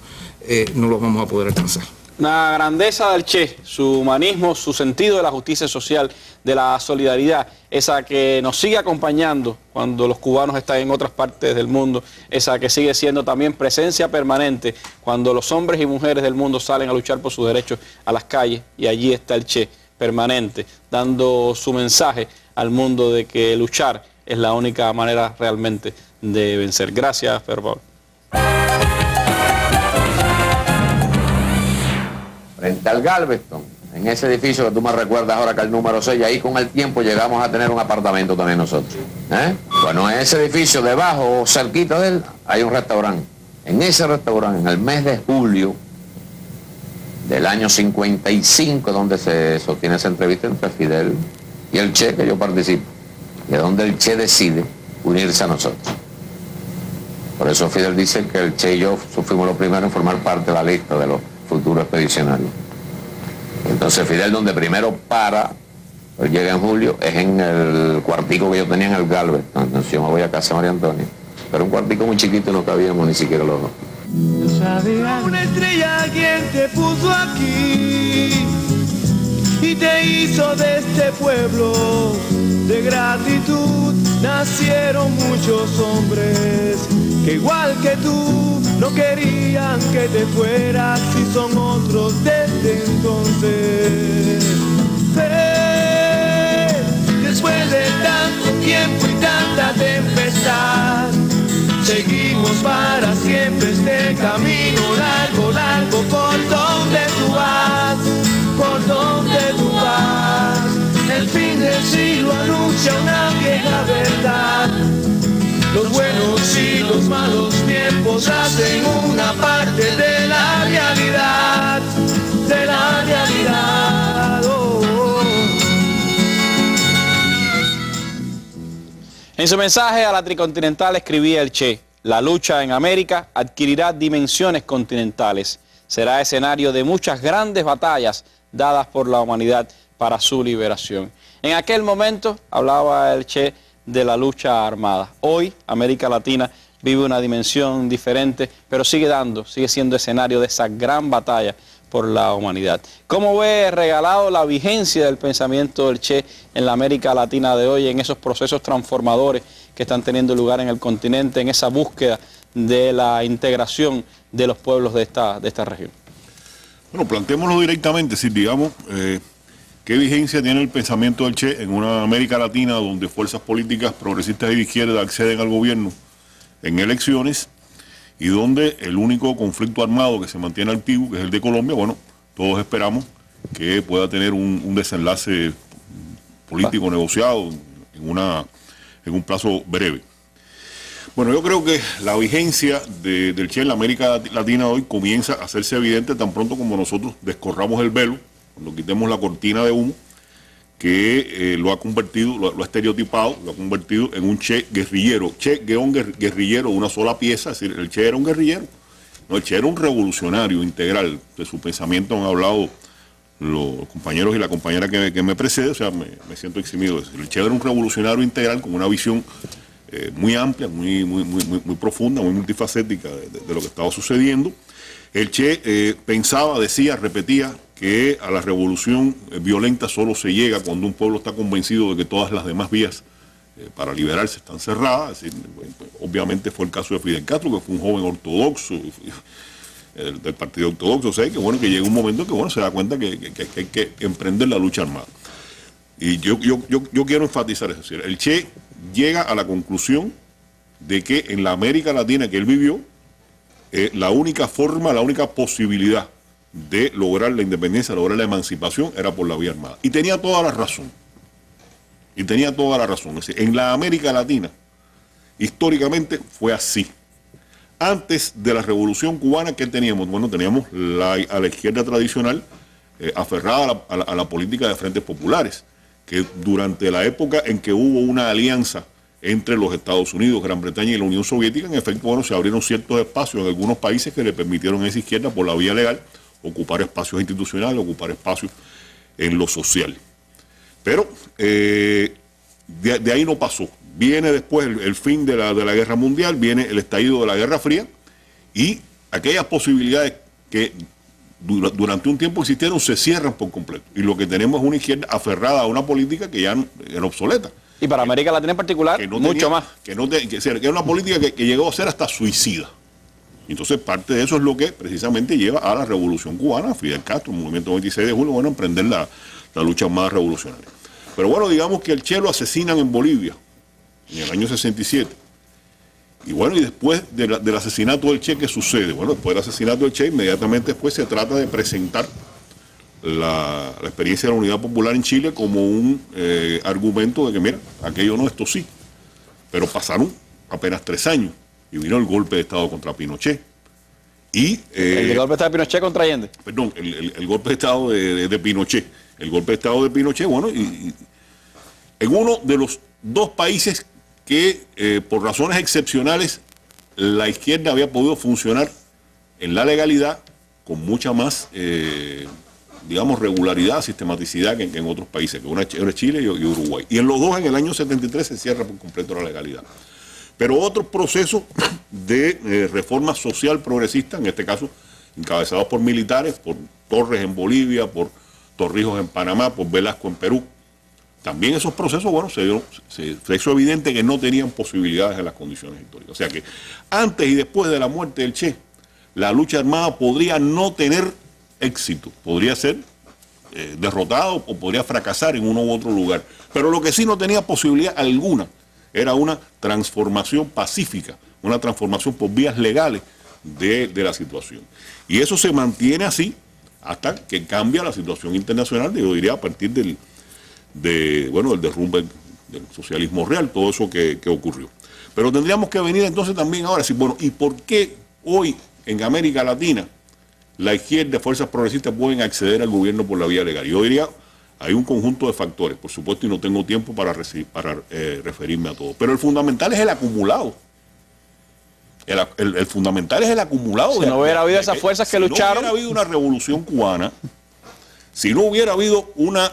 no los vamos a poder alcanzar. La grandeza del Che, su humanismo, su sentido de la justicia social, de la solidaridad, esa que nos sigue acompañando cuando los cubanos están en otras partes del mundo, esa que sigue siendo también presencia permanente cuando los hombres y mujeres del mundo salen a luchar por sus derechos a las calles, y allí está el Che, permanente, dando su mensaje al mundo de que luchar es la única manera realmente de vencer. Gracias, Pedro Pablo. al Galveston, en ese edificio que tú me recuerdas ahora, que es el número 6, ahí con el tiempo llegamos a tener un apartamento también nosotros. Bueno, en ese edificio, debajo o cerquita de él, hay un restaurante. En ese restaurante, en el mes de julio del año 55, donde se sostiene esa entrevista entre Fidel y el Che, que yo participo, y es donde el Che decide unirse a nosotros. Por eso Fidel dice que el Che y yo fuimos los primeros en formar parte de la lista de los futuros expedicionarios. Entonces Fidel, donde primero para, él llega en julio, es en el cuartico que yo tenía en el Galveston. Entonces yo me voy a casa de María Antonia. Pero un cuartico muy chiquito y no cabíamos ni siquiera los dos. Una estrella quien te puso aquí y te hizo de este pueblo de gratitud. Nacieron muchos hombres que igual que tú no querían que te fueras, y son otros desde entonces. Después de tanto tiempo y tanta tempestad, seguimos para siempre este camino largo, largo, por donde tú vas, por donde tú vas. El fin del siglo anuncia una vieja verdad. Los buenos y los malos tiempos hacen una parte de la realidad, de la realidad. En su mensaje a la Tricontinental escribía el Che: la lucha en América adquirirá dimensiones continentales. Será escenario de muchas grandes batallas dadas por la humanidad para su liberación. En aquel momento hablaba el Che de la lucha armada. Hoy América Latina vive una dimensión diferente, pero sigue siendo escenario de esa gran batalla por la humanidad. ¿Cómo ve regalado la vigencia del pensamiento del Che en la América Latina de hoy, en esos procesos transformadores que están teniendo lugar en el continente, en esa búsqueda de la integración de los pueblos de esta región? Bueno, planteémoslo directamente, si digamos, ¿qué vigencia tiene el pensamiento del Che en una América Latina donde fuerzas políticas progresistas y de izquierda acceden al gobierno en elecciones y donde el único conflicto armado que se mantiene activo, que es el de Colombia? Bueno, todos esperamos que pueda tener un desenlace político negociado en un plazo breve. Bueno, yo creo que la vigencia del Che en la América Latina hoy comienza a hacerse evidente tan pronto como nosotros descorramos el velo, cuando quitemos la cortina de humo que lo ha convertido, lo ha estereotipado, lo ha convertido en un Che guerrillero. Che-guerrillero de una sola pieza, es decir, el Che era un guerrillero. No, el Che era un revolucionario integral. De su pensamiento han hablado los compañeros y la compañera que me precede, o sea, me siento eximido de eso. El Che era un revolucionario integral con una visión muy amplia, muy profunda, muy multifacética de lo que estaba sucediendo. El Che pensaba, decía, repetía que a la revolución violenta solo se llega cuando un pueblo está convencido de que todas las demás vías para liberarse están cerradas. Es decir, obviamente fue el caso de Fidel Castro, que fue un joven ortodoxo del Partido Ortodoxo, o sea, que bueno, que llega un momento que bueno, se da cuenta que hay que emprender la lucha armada. Y yo quiero enfatizar eso, es decir, el Che llega a la conclusión de que en la América Latina que él vivió, la única forma, la única posibilidad de lograr la independencia, lograr la emancipación, era por la vía armada. Y tenía toda la razón. Es decir, en la América Latina, históricamente fue así. Antes de la Revolución Cubana, ¿qué teníamos? Bueno, teníamos a la izquierda tradicional aferrada a la política de frentes populares, que durante la época en que hubo una alianza entre los Estados Unidos, Gran Bretaña y la Unión Soviética, en efecto, bueno, se abrieron ciertos espacios en algunos países que le permitieron a esa izquierda, por la vía legal, ocupar espacios institucionales, ocupar espacios en lo social. Pero de ahí no pasó. Viene después el fin de la Guerra Mundial, viene el estallido de la Guerra Fría, y aquellas posibilidades que durante un tiempo existieron se cierran por completo. Y lo que tenemos es una izquierda aferrada a una política que ya era obsoleta. Y para América Latina en particular, mucho más. Que era una política que llegó a ser hasta suicida. Entonces, parte de eso es lo que precisamente lleva a la Revolución Cubana, Fidel Castro, el movimiento 26 de julio, bueno, emprender la lucha armada revolucionaria. Pero bueno, digamos que el Che lo asesinan en Bolivia, en el año 67. Y bueno, y después del asesinato del Che, ¿qué sucede? Bueno, después del asesinato del Che, inmediatamente después se trata de presentar la experiencia de la Unidad Popular en Chile como un argumento de que, mira, aquello no, esto sí. Pero pasaron apenas 3 años y vino el golpe de Estado contra Pinochet. Y, ¿El golpe de Estado de Pinochet contra Allende? Perdón, el golpe de Estado de Pinochet. El golpe de Estado de Pinochet, bueno, y en uno de los 2 países que por razones excepcionales la izquierda había podido funcionar en la legalidad con mucha más, digamos, regularidad, sistematicidad que en otros países, que una era Chile y Uruguay. Y en los 2 en el año 73 se cierra por completo la legalidad. Pero otro proceso de reforma social progresista, en este caso encabezados por militares, por Torres en Bolivia, por Torrijos en Panamá, por Velasco en Perú. También esos procesos, bueno, se hizo evidente que no tenían posibilidades en las condiciones históricas. O sea que antes y después de la muerte del Che, la lucha armada podría no tener éxito, podría ser derrotado o podría fracasar en uno u otro lugar. Pero lo que sí no tenía posibilidad alguna era una transformación pacífica, una transformación por vías legales de la situación. Y eso se mantiene así hasta que cambia la situación internacional, yo diría a partir del derrumbe del socialismo real, todo eso que ocurrió. Pero tendríamos que venir entonces también ahora a decir, bueno, ¿y por qué hoy en América Latina la izquierda, fuerzas progresistas pueden acceder al gobierno por la vía legal? Yo diría, hay un conjunto de factores, por supuesto, y no tengo tiempo para referirme a todo. Pero el fundamental es el acumulado. El fundamental es el acumulado. Si no hubiera habido esas fuerzas que lucharon. Si no hubiera habido una revolución cubana, si no hubiera habido una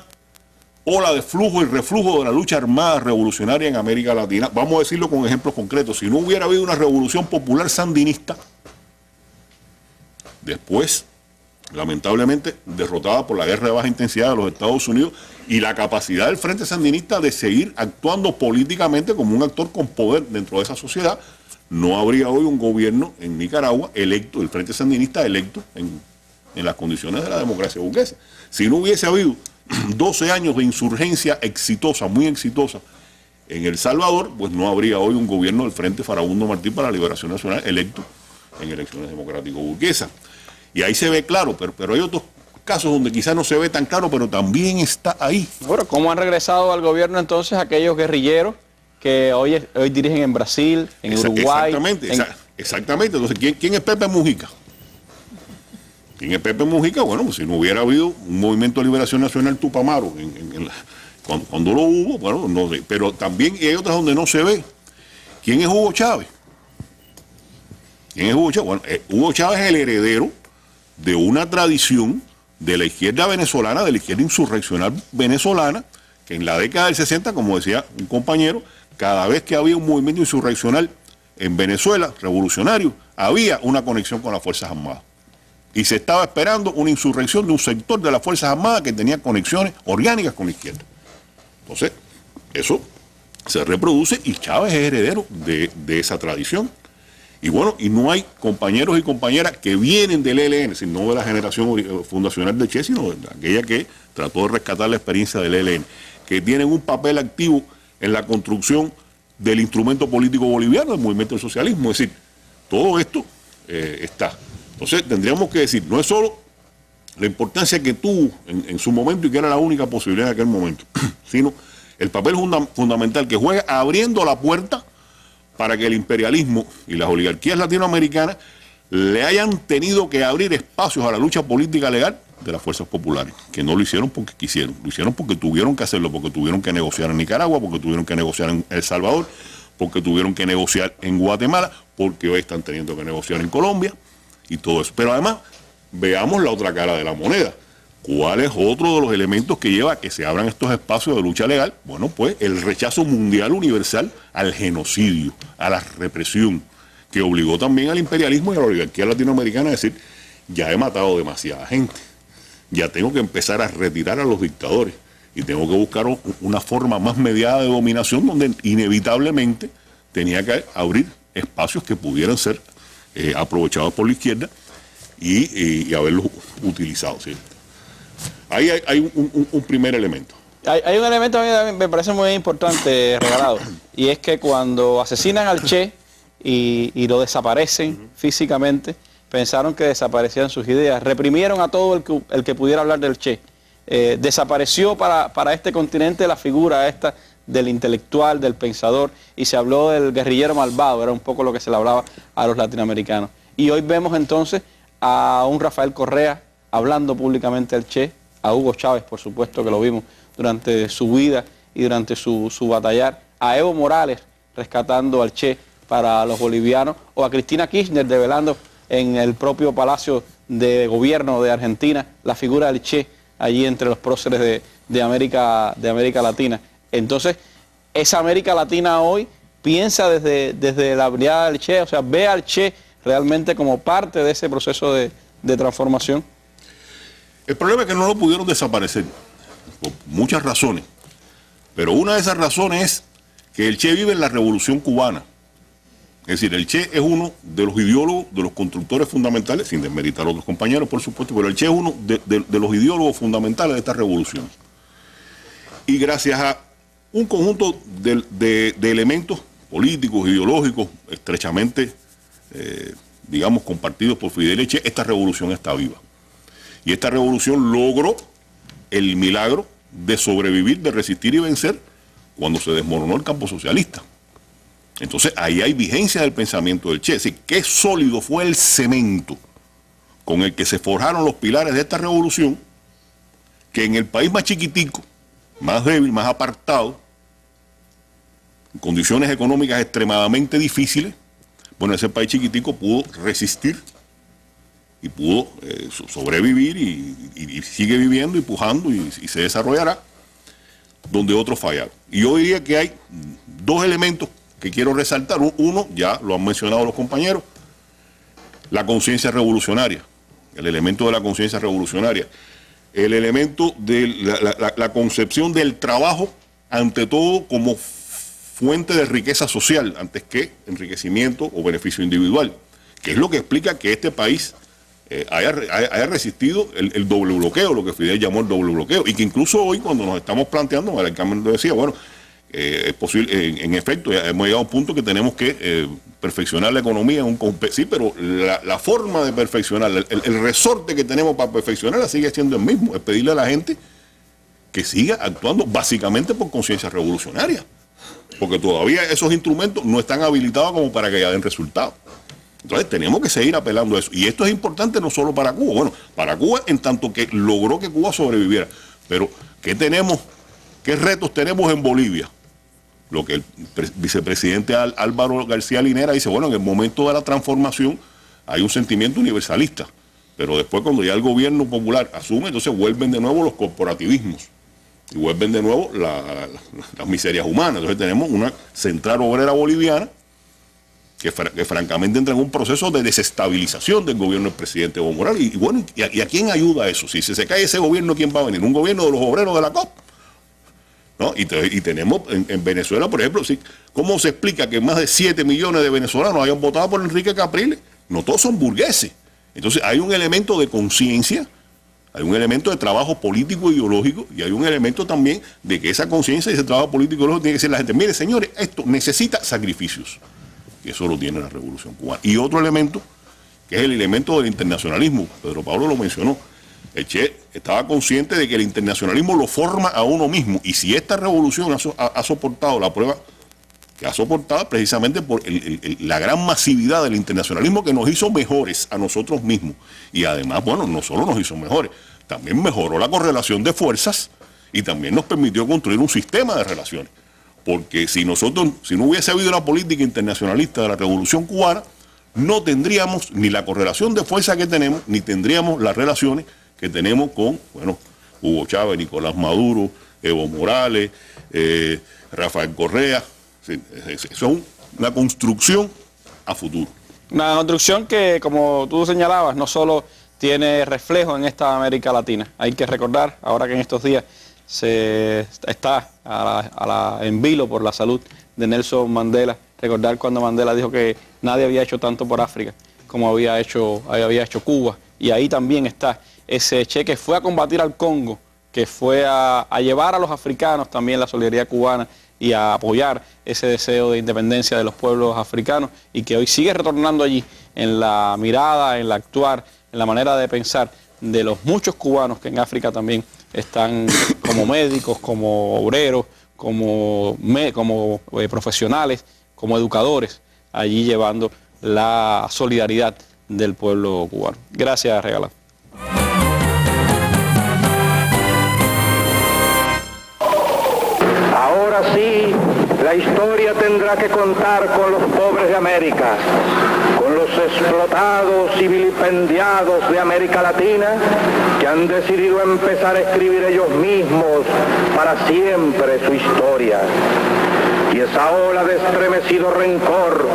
ola de flujo y reflujo de la lucha armada revolucionaria en América Latina, vamos a decirlo con ejemplos concretos, si no hubiera habido una revolución popular sandinista, después, lamentablemente, derrotada por la guerra de baja intensidad de los Estados Unidos y la capacidad del Frente Sandinista de seguir actuando políticamente como un actor con poder dentro de esa sociedad, no habría hoy un gobierno en Nicaragua electo, el Frente Sandinista electo en las condiciones de la democracia burguesa. Si no hubiese habido 12 años de insurgencia exitosa, muy exitosa, en El Salvador, pues no habría hoy un gobierno del Frente Farabundo Martí para la Liberación Nacional electo en elecciones democrático-burguesas. Y ahí se ve claro, pero hay otros casos donde quizás no se ve tan claro, pero también está ahí. Bueno, ¿cómo han regresado al gobierno entonces aquellos guerrilleros que hoy dirigen en Brasil, en Uruguay? Exactamente. Entonces, ¿quién es Pepe Mujica? ¿Quién es Pepe Mujica? Bueno, pues si no hubiera habido un movimiento de liberación nacional Tupamaro, cuando lo hubo, bueno, no sé. Pero también hay otras donde no se ve. ¿Quién es Hugo Chávez? ¿Quién es Hugo Chávez? Bueno, Hugo Chávez es el heredero de una tradición de la izquierda venezolana, de la izquierda insurreccional venezolana, que en la década del 60, como decía un compañero, cada vez que había un movimiento insurreccional en Venezuela, revolucionario, había una conexión con las Fuerzas Armadas. Y se estaba esperando una insurrección de un sector de las Fuerzas Armadas que tenía conexiones orgánicas con la izquierda. Entonces, eso se reproduce y Chávez es heredero de esa tradición. Y bueno, y no hay compañeros y compañeras que vienen del ELN, no de la generación fundacional de Che, sino de aquella que trató de rescatar la experiencia del ELN, que tienen un papel activo en la construcción del instrumento político boliviano, del movimiento del socialismo. Es decir, todo esto está. Entonces tendríamos que decir, no es solo la importancia que tuvo en su momento y que era la única posibilidad en aquel momento, sino el papel fundamental que juega abriendo la puerta para que el imperialismo y las oligarquías latinoamericanas le hayan tenido que abrir espacios a la lucha política legal de las fuerzas populares, que no lo hicieron porque quisieron, lo hicieron porque tuvieron que hacerlo, porque tuvieron que negociar en Nicaragua, porque tuvieron que negociar en El Salvador, porque tuvieron que negociar en Guatemala, porque hoy están teniendo que negociar en Colombia y todo eso. Pero además, veamos la otra cara de la moneda. ¿Cuál es otro de los elementos que lleva a que se abran estos espacios de lucha legal? Bueno, pues el rechazo mundial universal al genocidio, a la represión, que obligó también al imperialismo y a la oligarquía latinoamericana a decir, ya he matado demasiada gente, ya tengo que empezar a retirar a los dictadores y tengo que buscar una forma más mediada de dominación donde inevitablemente tenía que abrir espacios que pudieran ser aprovechados por la izquierda y haberlos utilizado, ¿sí? Ahí hay un primer elemento. Hay un elemento que a mí me parece muy importante, Regalado, y es que cuando asesinan al Che y lo desaparecen físicamente, pensaron que desaparecían sus ideas, reprimieron a todo el que pudiera hablar del Che. Desapareció para este continente la figura esta del intelectual, del pensador, y se habló del guerrillero malvado, era un poco lo que se le hablaba a los latinoamericanos. Y hoy vemos entonces a un Rafael Correa hablando públicamente del Che, a Hugo Chávez, por supuesto, que lo vimos durante su vida y durante su batallar, a Evo Morales rescatando al Che para los bolivianos, o a Cristina Kirchner develando en el propio Palacio de Gobierno de Argentina la figura del Che allí entre los próceres de América Latina. Entonces, esa América Latina hoy piensa desde la mirada del Che, o sea, ve al Che realmente como parte de ese proceso de transformación. El problema es que no lo pudieron desaparecer, por muchas razones. Pero una de esas razones es que el Che vive en la Revolución Cubana. Es decir, el Che es uno de los ideólogos, de los constructores fundamentales, sin desmeritar a otros compañeros, por supuesto, pero el Che es uno de los ideólogos fundamentales de esta revolución. Y gracias a un conjunto de elementos políticos, ideológicos, estrechamente, digamos, compartidos por Fidel y Che, esta revolución está viva. Y esta revolución logró el milagro de sobrevivir, de resistir y vencer cuando se desmoronó el campo socialista. Entonces ahí hay vigencia del pensamiento del Che. Es decir, qué sólido fue el cemento con el que se forjaron los pilares de esta revolución, que en el país más chiquitico, más débil, más apartado, en condiciones económicas extremadamente difíciles, bueno, ese país chiquitico pudo resistir y pudo sobrevivir y sigue viviendo y pujando y se desarrollará donde otros fallaron. Y yo diría que hay dos elementos que quiero resaltar. Uno, ya lo han mencionado los compañeros, la conciencia revolucionaria, el elemento de la conciencia revolucionaria, el elemento de la concepción del trabajo, ante todo como fuente de riqueza social, antes que enriquecimiento o beneficio individual, que es lo que explica que este país haya resistido el doble bloqueo, lo que Fidel llamó el doble bloqueo, y que incluso hoy, cuando nos estamos planteando, María Carmen lo decía, bueno, es posible, en efecto, hemos llegado a un punto que tenemos que perfeccionar la economía, sí, pero la forma de perfeccionar, el resorte que tenemos para perfeccionarla sigue siendo el mismo, es pedirle a la gente que siga actuando básicamente por conciencia revolucionaria, porque todavía esos instrumentos no están habilitados como para que ya den resultados. Entonces tenemos que seguir apelando a eso, y esto es importante no solo para Cuba, bueno, para Cuba en tanto que logró que Cuba sobreviviera, pero ¿qué retos tenemos en Bolivia? Lo que el vicepresidente Álvaro García Linera dice, bueno, en el momento de la transformación hay un sentimiento universalista, pero después cuando ya el gobierno popular asume, entonces vuelven de nuevo los corporativismos y vuelven de nuevo las miserias humanas. Entonces tenemos una central obrera boliviana que francamente entra en un proceso de desestabilización del gobierno del presidente Evo Morales. Y bueno, ¿y a quién ayuda eso? Si se cae ese gobierno, ¿quién va a venir? ¿Un gobierno de los obreros de la COP? ¿No? Y tenemos en Venezuela, por ejemplo, ¿sí? ¿Cómo se explica que más de 7 millones de venezolanos hayan votado por Enrique Capriles? No todos son burgueses. Entonces hay un elemento de conciencia, hay un elemento de trabajo político e ideológico, y hay un elemento también de que esa conciencia y ese trabajo político e ideológico tiene que ser la gente. Mire, señores, esto necesita sacrificios. Y eso lo tiene la Revolución Cubana. Y otro elemento, que es el elemento del internacionalismo. Pedro Pablo lo mencionó. El Che estaba consciente de que el internacionalismo lo forma a uno mismo, y si esta revolución ha soportado la prueba que ha soportado precisamente por la gran masividad del internacionalismo, que nos hizo mejores a nosotros mismos, y además, bueno, no solo nos hizo mejores, también mejoró la correlación de fuerzas y también nos permitió construir un sistema de relaciones, porque si no hubiese habido la política internacionalista de la Revolución Cubana, no tendríamos ni la correlación de fuerzas que tenemos, ni tendríamos las relaciones que tenemos con, bueno, Hugo Chávez, Nicolás Maduro, Evo Morales, Rafael Correa. Sí, eso es una construcción a futuro. Una construcción que, como tú señalabas, no solo tiene reflejo en esta América Latina. Hay que recordar, ahora que en estos días se está en vilo por la salud de Nelson Mandela, recordar cuando Mandela dijo que nadie había hecho tanto por África como había hecho Cuba. Y ahí también está ese Che que fue a combatir al Congo, que fue a llevar a los africanos también la solidaridad cubana y a apoyar ese deseo de independencia de los pueblos africanos y que hoy sigue retornando allí en la mirada, en la actuar, en la manera de pensar de los muchos cubanos que en África también están como médicos, como obreros, como profesionales, como educadores, allí llevando la solidaridad del pueblo cubano. Gracias, Regalado. Ahora sí, la historia tendrá que contar con los pobres de América, con los explotados y vilipendiados de América Latina, que han decidido empezar a escribir ellos mismos para siempre su historia. Y esa ola de estremecido rencor,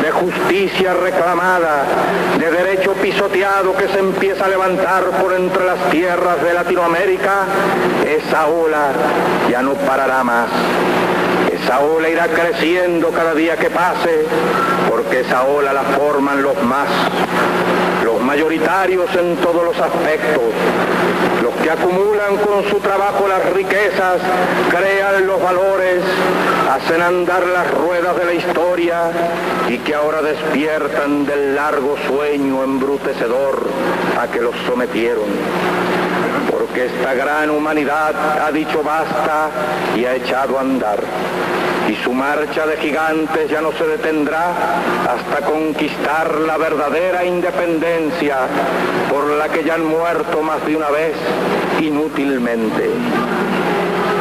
de justicia reclamada, de derecho pisoteado que se empieza a levantar por entre las tierras de Latinoamérica, esa ola ya no parará más. Esa ola irá creciendo cada día que pase, porque esa ola la forman los mayoritarios en todos los aspectos, los que acumulan con su trabajo las riquezas, crean los valores, hacen andar las ruedas de la historia y que ahora despiertan del largo sueño embrutecedor a que los sometieron. Porque esta gran humanidad ha dicho basta y ha echado a andar. Y su marcha de gigantes ya no se detendrá hasta conquistar la verdadera independencia por la que ya han muerto más de una vez inútilmente.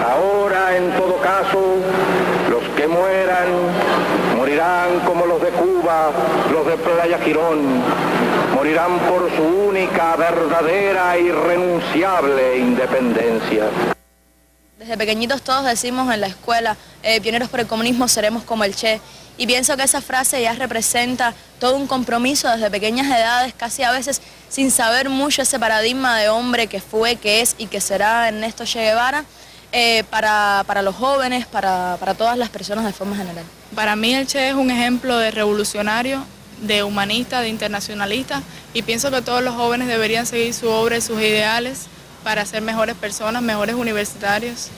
Ahora, en todo caso, los que mueran, morirán como los de Cuba, los de Playa Girón, morirán por su única, verdadera e irrenunciable independencia. Desde pequeñitos todos decimos en la escuela, pioneros por el comunismo seremos como el Che. Y pienso que esa frase ya representa todo un compromiso desde pequeñas edades, casi a veces sin saber mucho ese paradigma de hombre que fue, que es y que será Ernesto Che Guevara, para los jóvenes, para todas las personas de forma general. Para mí el Che es un ejemplo de revolucionario, de humanista, de internacionalista, y pienso que todos los jóvenes deberían seguir su obra y sus ideales para ser mejores personas, mejores universitarios.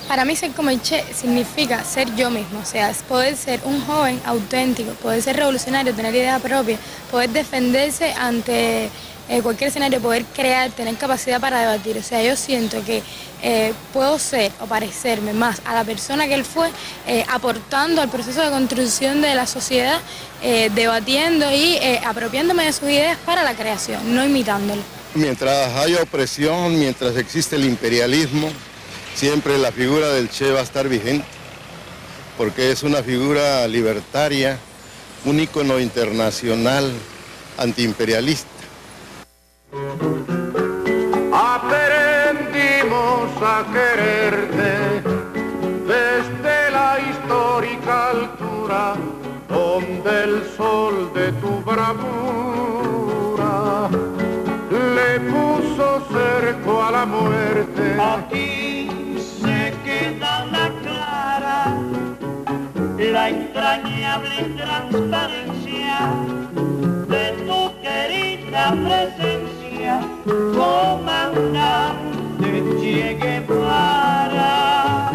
Para mí ser como el Che significa ser yo mismo, o sea, es poder ser un joven auténtico, poder ser revolucionario, tener idea propia, poder defenderse ante cualquier escenario, poder crear, tener capacidad para debatir. O sea, yo siento que puedo ser o parecerme más a la persona que él fue, aportando al proceso de construcción de la sociedad, debatiendo y apropiándome de sus ideas para la creación, no imitándolo. Mientras haya opresión, mientras existe el imperialismo, siempre la figura del Che va a estar vigente, porque es una figura libertaria, un ícono internacional antiimperialista. Aprendimos a quererte desde la histórica altura, donde el sol de tu bravura le puso cerco a la muerte. Aquí se queda la clara, la entrañable transparencia de tu querida presencia, comandante Che Guevara.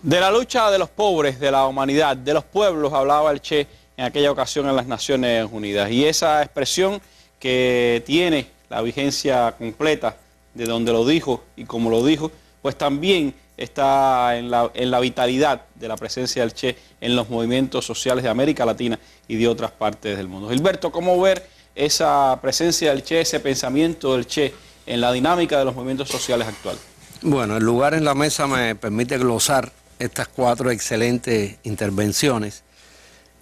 De la lucha de los pobres, de la humanidad, de los pueblos, hablaba el Che en aquella ocasión en las Naciones Unidas. Y esa expresión que tiene la vigencia completa de donde lo dijo y como lo dijo, pues también está en la vitalidad de la presencia del Che en los movimientos sociales de América Latina y de otras partes del mundo. Gilberto, ¿cómo ver esa presencia del Che, ese pensamiento del Che en la dinámica de los movimientos sociales actuales? Bueno, el lugar en la mesa me permite glosar estas 4 excelentes intervenciones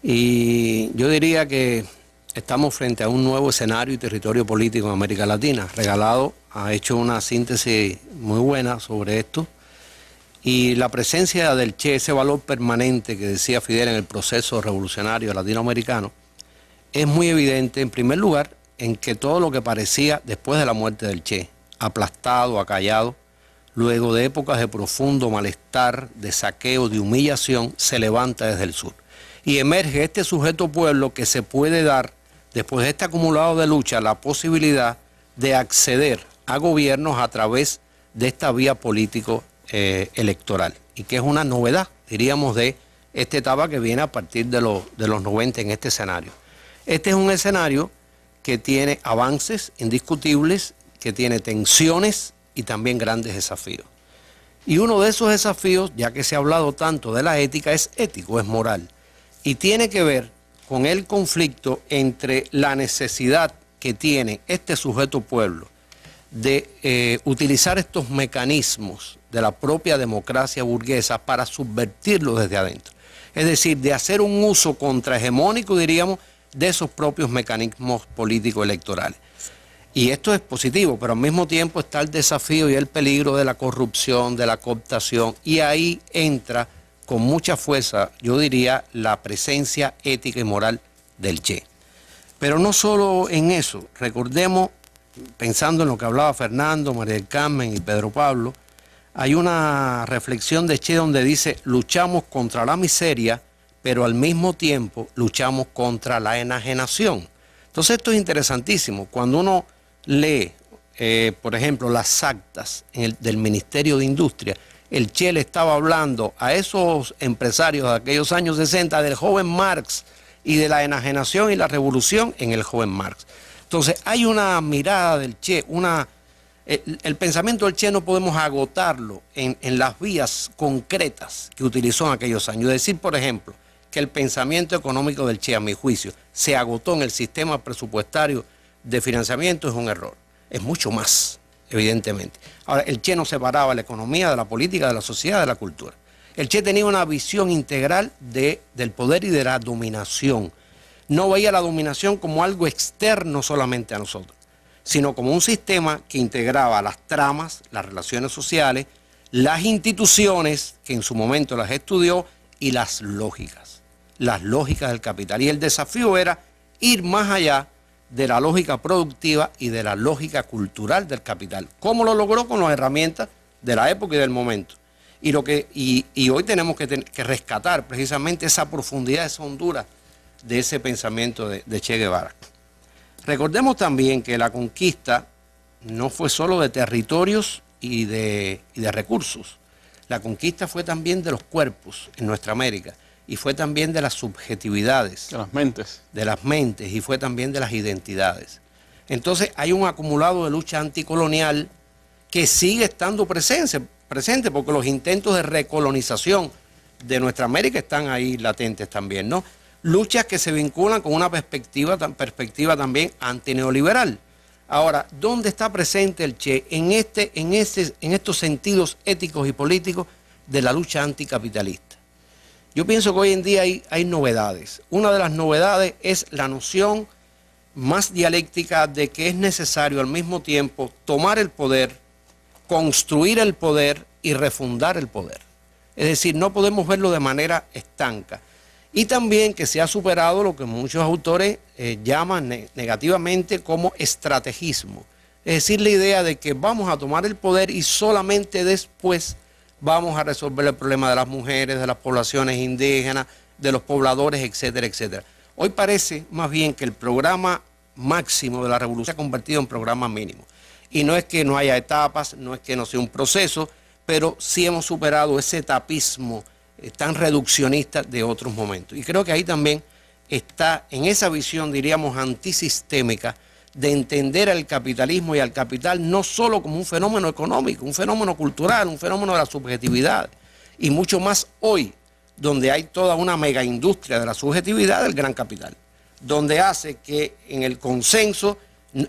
y yo diría que estamos frente a un nuevo escenario y territorio político en América Latina. Regalado ha hecho una síntesis muy buena sobre esto y la presencia del Che, ese valor permanente que decía Fidel en el proceso revolucionario latinoamericano, es muy evidente en primer lugar en que todo lo que parecía después de la muerte del Che, aplastado, acallado, luego de épocas de profundo malestar, de saqueo, de humillación, se levanta desde el sur. Y emerge este sujeto pueblo que se puede dar, después de este acumulado de lucha, la posibilidad de acceder a gobiernos a través de esta vía político electoral, y que es una novedad, diríamos, de esta etapa que viene a partir de los 90 en este escenario. Este es un escenario que tiene avances indiscutibles, que tiene tensiones y también grandes desafíos. Y uno de esos desafíos, ya que se ha hablado tanto de la ética, es ético, es moral. Y tiene que ver con el conflicto entre la necesidad que tiene este sujeto pueblo de utilizar estos mecanismos de la propia democracia burguesa para subvertirlo desde adentro. Es decir, de hacer un uso contrahegemónico, diríamos, de esos propios mecanismos políticos electorales. Y esto es positivo, pero al mismo tiempo está el desafío y el peligro de la corrupción, de la cooptación, y ahí entra con mucha fuerza, yo diría, la presencia ética y moral del Che. Pero no solo en eso, recordemos, pensando en lo que hablaba Fernando, María del Carmen y Pedro Pablo, hay una reflexión de Che donde dice: luchamos contra la miseria, pero al mismo tiempo luchamos contra la enajenación. Entonces esto es interesantísimo. Cuando uno lee, por ejemplo, las actas del Ministerio de Industria, el Che le estaba hablando a esos empresarios de aquellos años 60 del joven Marx y de la enajenación y la revolución en el joven Marx. Entonces hay una mirada del Che, el pensamiento del Che no podemos agotarlo en las vías concretas que utilizó en aquellos años. Decir, por ejemplo, que el pensamiento económico del Che, a mi juicio, se agotó en el sistema presupuestario de financiamiento es un error. Es mucho más, evidentemente. Ahora, el Che no separaba la economía de la política, de la sociedad, de la cultura. El Che tenía una visión integral del poder y de la dominación. No veía la dominación como algo externo solamente a nosotros, sino como un sistema que integraba las tramas, las relaciones sociales, las instituciones, que en su momento las estudió, y las lógicas del capital. Y el desafío era ir más allá de la lógica productiva y de la lógica cultural del capital. ¿Cómo lo logró? Con las herramientas de la época y del momento. Y hoy tenemos que rescatar precisamente esa profundidad, esa hondura de ese pensamiento de Che Guevara. Recordemos también que la conquista no fue solo de territorios y de recursos. La conquista fue también de los cuerpos en nuestra América, y fue también de las subjetividades. De las mentes. De las mentes, y fue también de las identidades. Entonces hay un acumulado de lucha anticolonial que sigue estando presente porque los intentos de recolonización de nuestra América están ahí latentes también, ¿no? Luchas que se vinculan con una perspectiva también antineoliberal. Ahora, ¿dónde está presente el Che? En estos sentidos éticos y políticos de la lucha anticapitalista. Yo pienso que hoy en día hay novedades. Una de las novedades es la noción más dialéctica de que es necesario al mismo tiempo tomar el poder, construir el poder y refundar el poder. Es decir, no podemos verlo de manera estanca. Y también que se ha superado lo que muchos autores llaman negativamente como estrategismo. Es decir, la idea de que vamos a tomar el poder y solamente después vamos a resolver el problema de las mujeres, de las poblaciones indígenas, de los pobladores, etcétera, etcétera. Hoy parece más bien que el programa máximo de la revolución se ha convertido en programa mínimo. Y no es que no haya etapas, no es que no sea un proceso, pero sí hemos superado ese etapismo tan reduccionista de otros momentos. Y creo que ahí también está, en esa visión, diríamos, antisistémica, de entender al capitalismo y al capital no solo como un fenómeno económico, un fenómeno cultural, un fenómeno de la subjetividad, y mucho más hoy, donde hay toda una mega industria de la subjetividad del gran capital, donde hace que en el consenso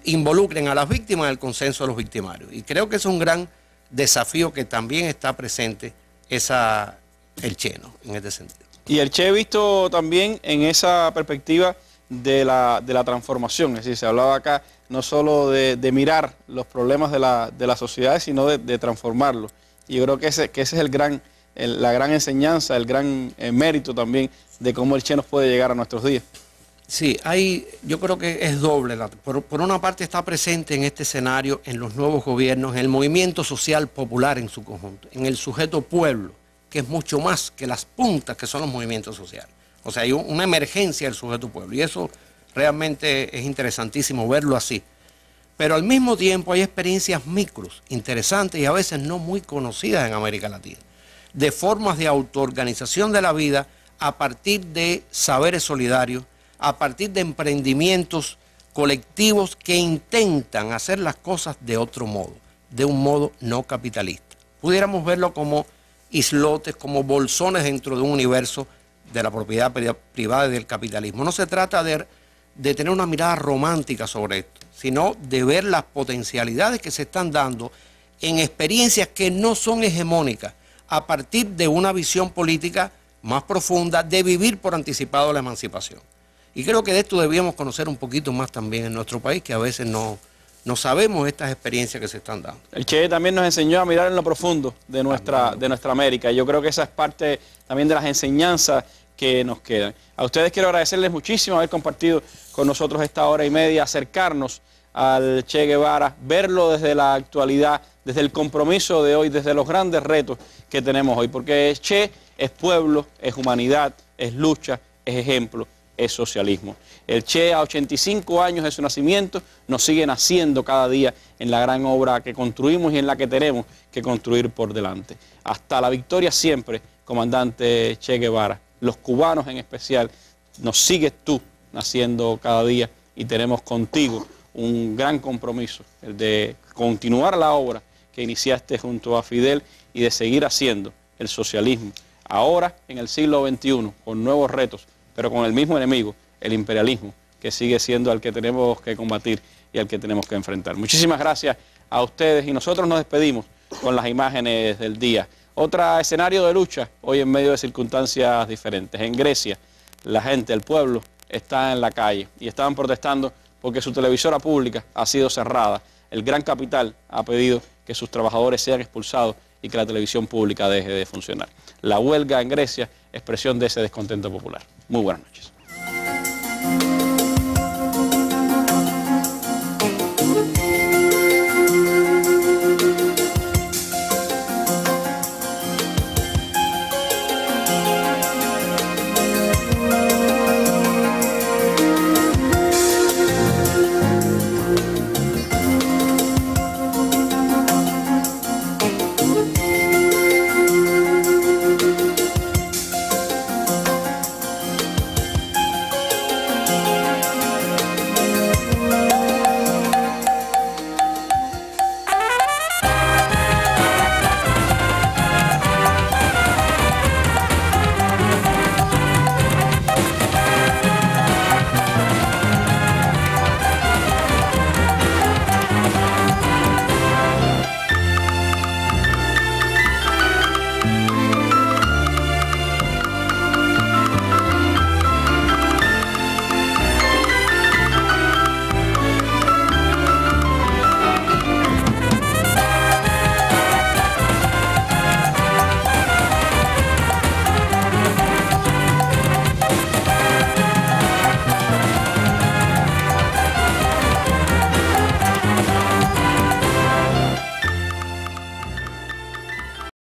involucren a las víctimas en el consenso de los victimarios. Y creo que es un gran desafío que también está presente el Che, ¿no? En este sentido. Y el Che visto también en esa perspectiva de la transformación, es decir, se hablaba acá no solo de mirar los problemas de la sociedad, sino de transformarlos. Y yo creo que ese es la gran enseñanza, el gran mérito también de cómo el Che nos puede llegar a nuestros días. Sí, yo creo que es doble. Por una parte está presente en este escenario, en los nuevos gobiernos, en el movimiento social popular en su conjunto, en el sujeto pueblo, que es mucho más que las puntas que son los movimientos sociales. O sea, hay una emergencia del sujeto pueblo, y eso realmente es interesantísimo verlo así. Pero al mismo tiempo hay experiencias micros, interesantes y a veces no muy conocidas en América Latina, de formas de autoorganización de la vida a partir de saberes solidarios, a partir de emprendimientos colectivos que intentan hacer las cosas de otro modo, de un modo no capitalista. Pudiéramos verlo como islotes, como bolsones dentro de un universo de la propiedad privada y del capitalismo. No se trata de tener una mirada romántica sobre esto, sino de ver las potencialidades que se están dando en experiencias que no son hegemónicas, a partir de una visión política más profunda de vivir por anticipado la emancipación. Y creo que de esto debíamos conocer un poquito más también en nuestro país, que a veces no sabemos estas experiencias que se están dando. El Che también nos enseñó a mirar en lo profundo de nuestra América. Yo creo que esa es parte también de las enseñanzas que nos quedan. A ustedes quiero agradecerles muchísimo haber compartido con nosotros esta hora y media, acercarnos al Che Guevara, verlo desde la actualidad, desde el compromiso de hoy, desde los grandes retos que tenemos hoy, porque Che es pueblo, es humanidad, es lucha, es ejemplo, es socialismo. El Che, a 85 años de su nacimiento, nos sigue naciendo cada día en la gran obra que construimos y en la que tenemos que construir por delante. Hasta la victoria siempre, comandante Che Guevara. Los cubanos en especial, nos sigues tú naciendo cada día y tenemos contigo un gran compromiso, el de continuar la obra que iniciaste junto a Fidel y de seguir haciendo el socialismo, ahora en el siglo XXI, con nuevos retos, pero con el mismo enemigo, el imperialismo, que sigue siendo al que tenemos que combatir y al que tenemos que enfrentar. Muchísimas gracias a ustedes y nosotros nos despedimos con las imágenes del día. Otro escenario de lucha, hoy en medio de circunstancias diferentes. En Grecia, la gente, el pueblo, está en la calle y estaban protestando porque su televisora pública ha sido cerrada. El gran capital ha pedido que sus trabajadores sean expulsados y que la televisión pública deje de funcionar. La huelga en Grecia, expresión de ese descontento popular. Muy buenas noches.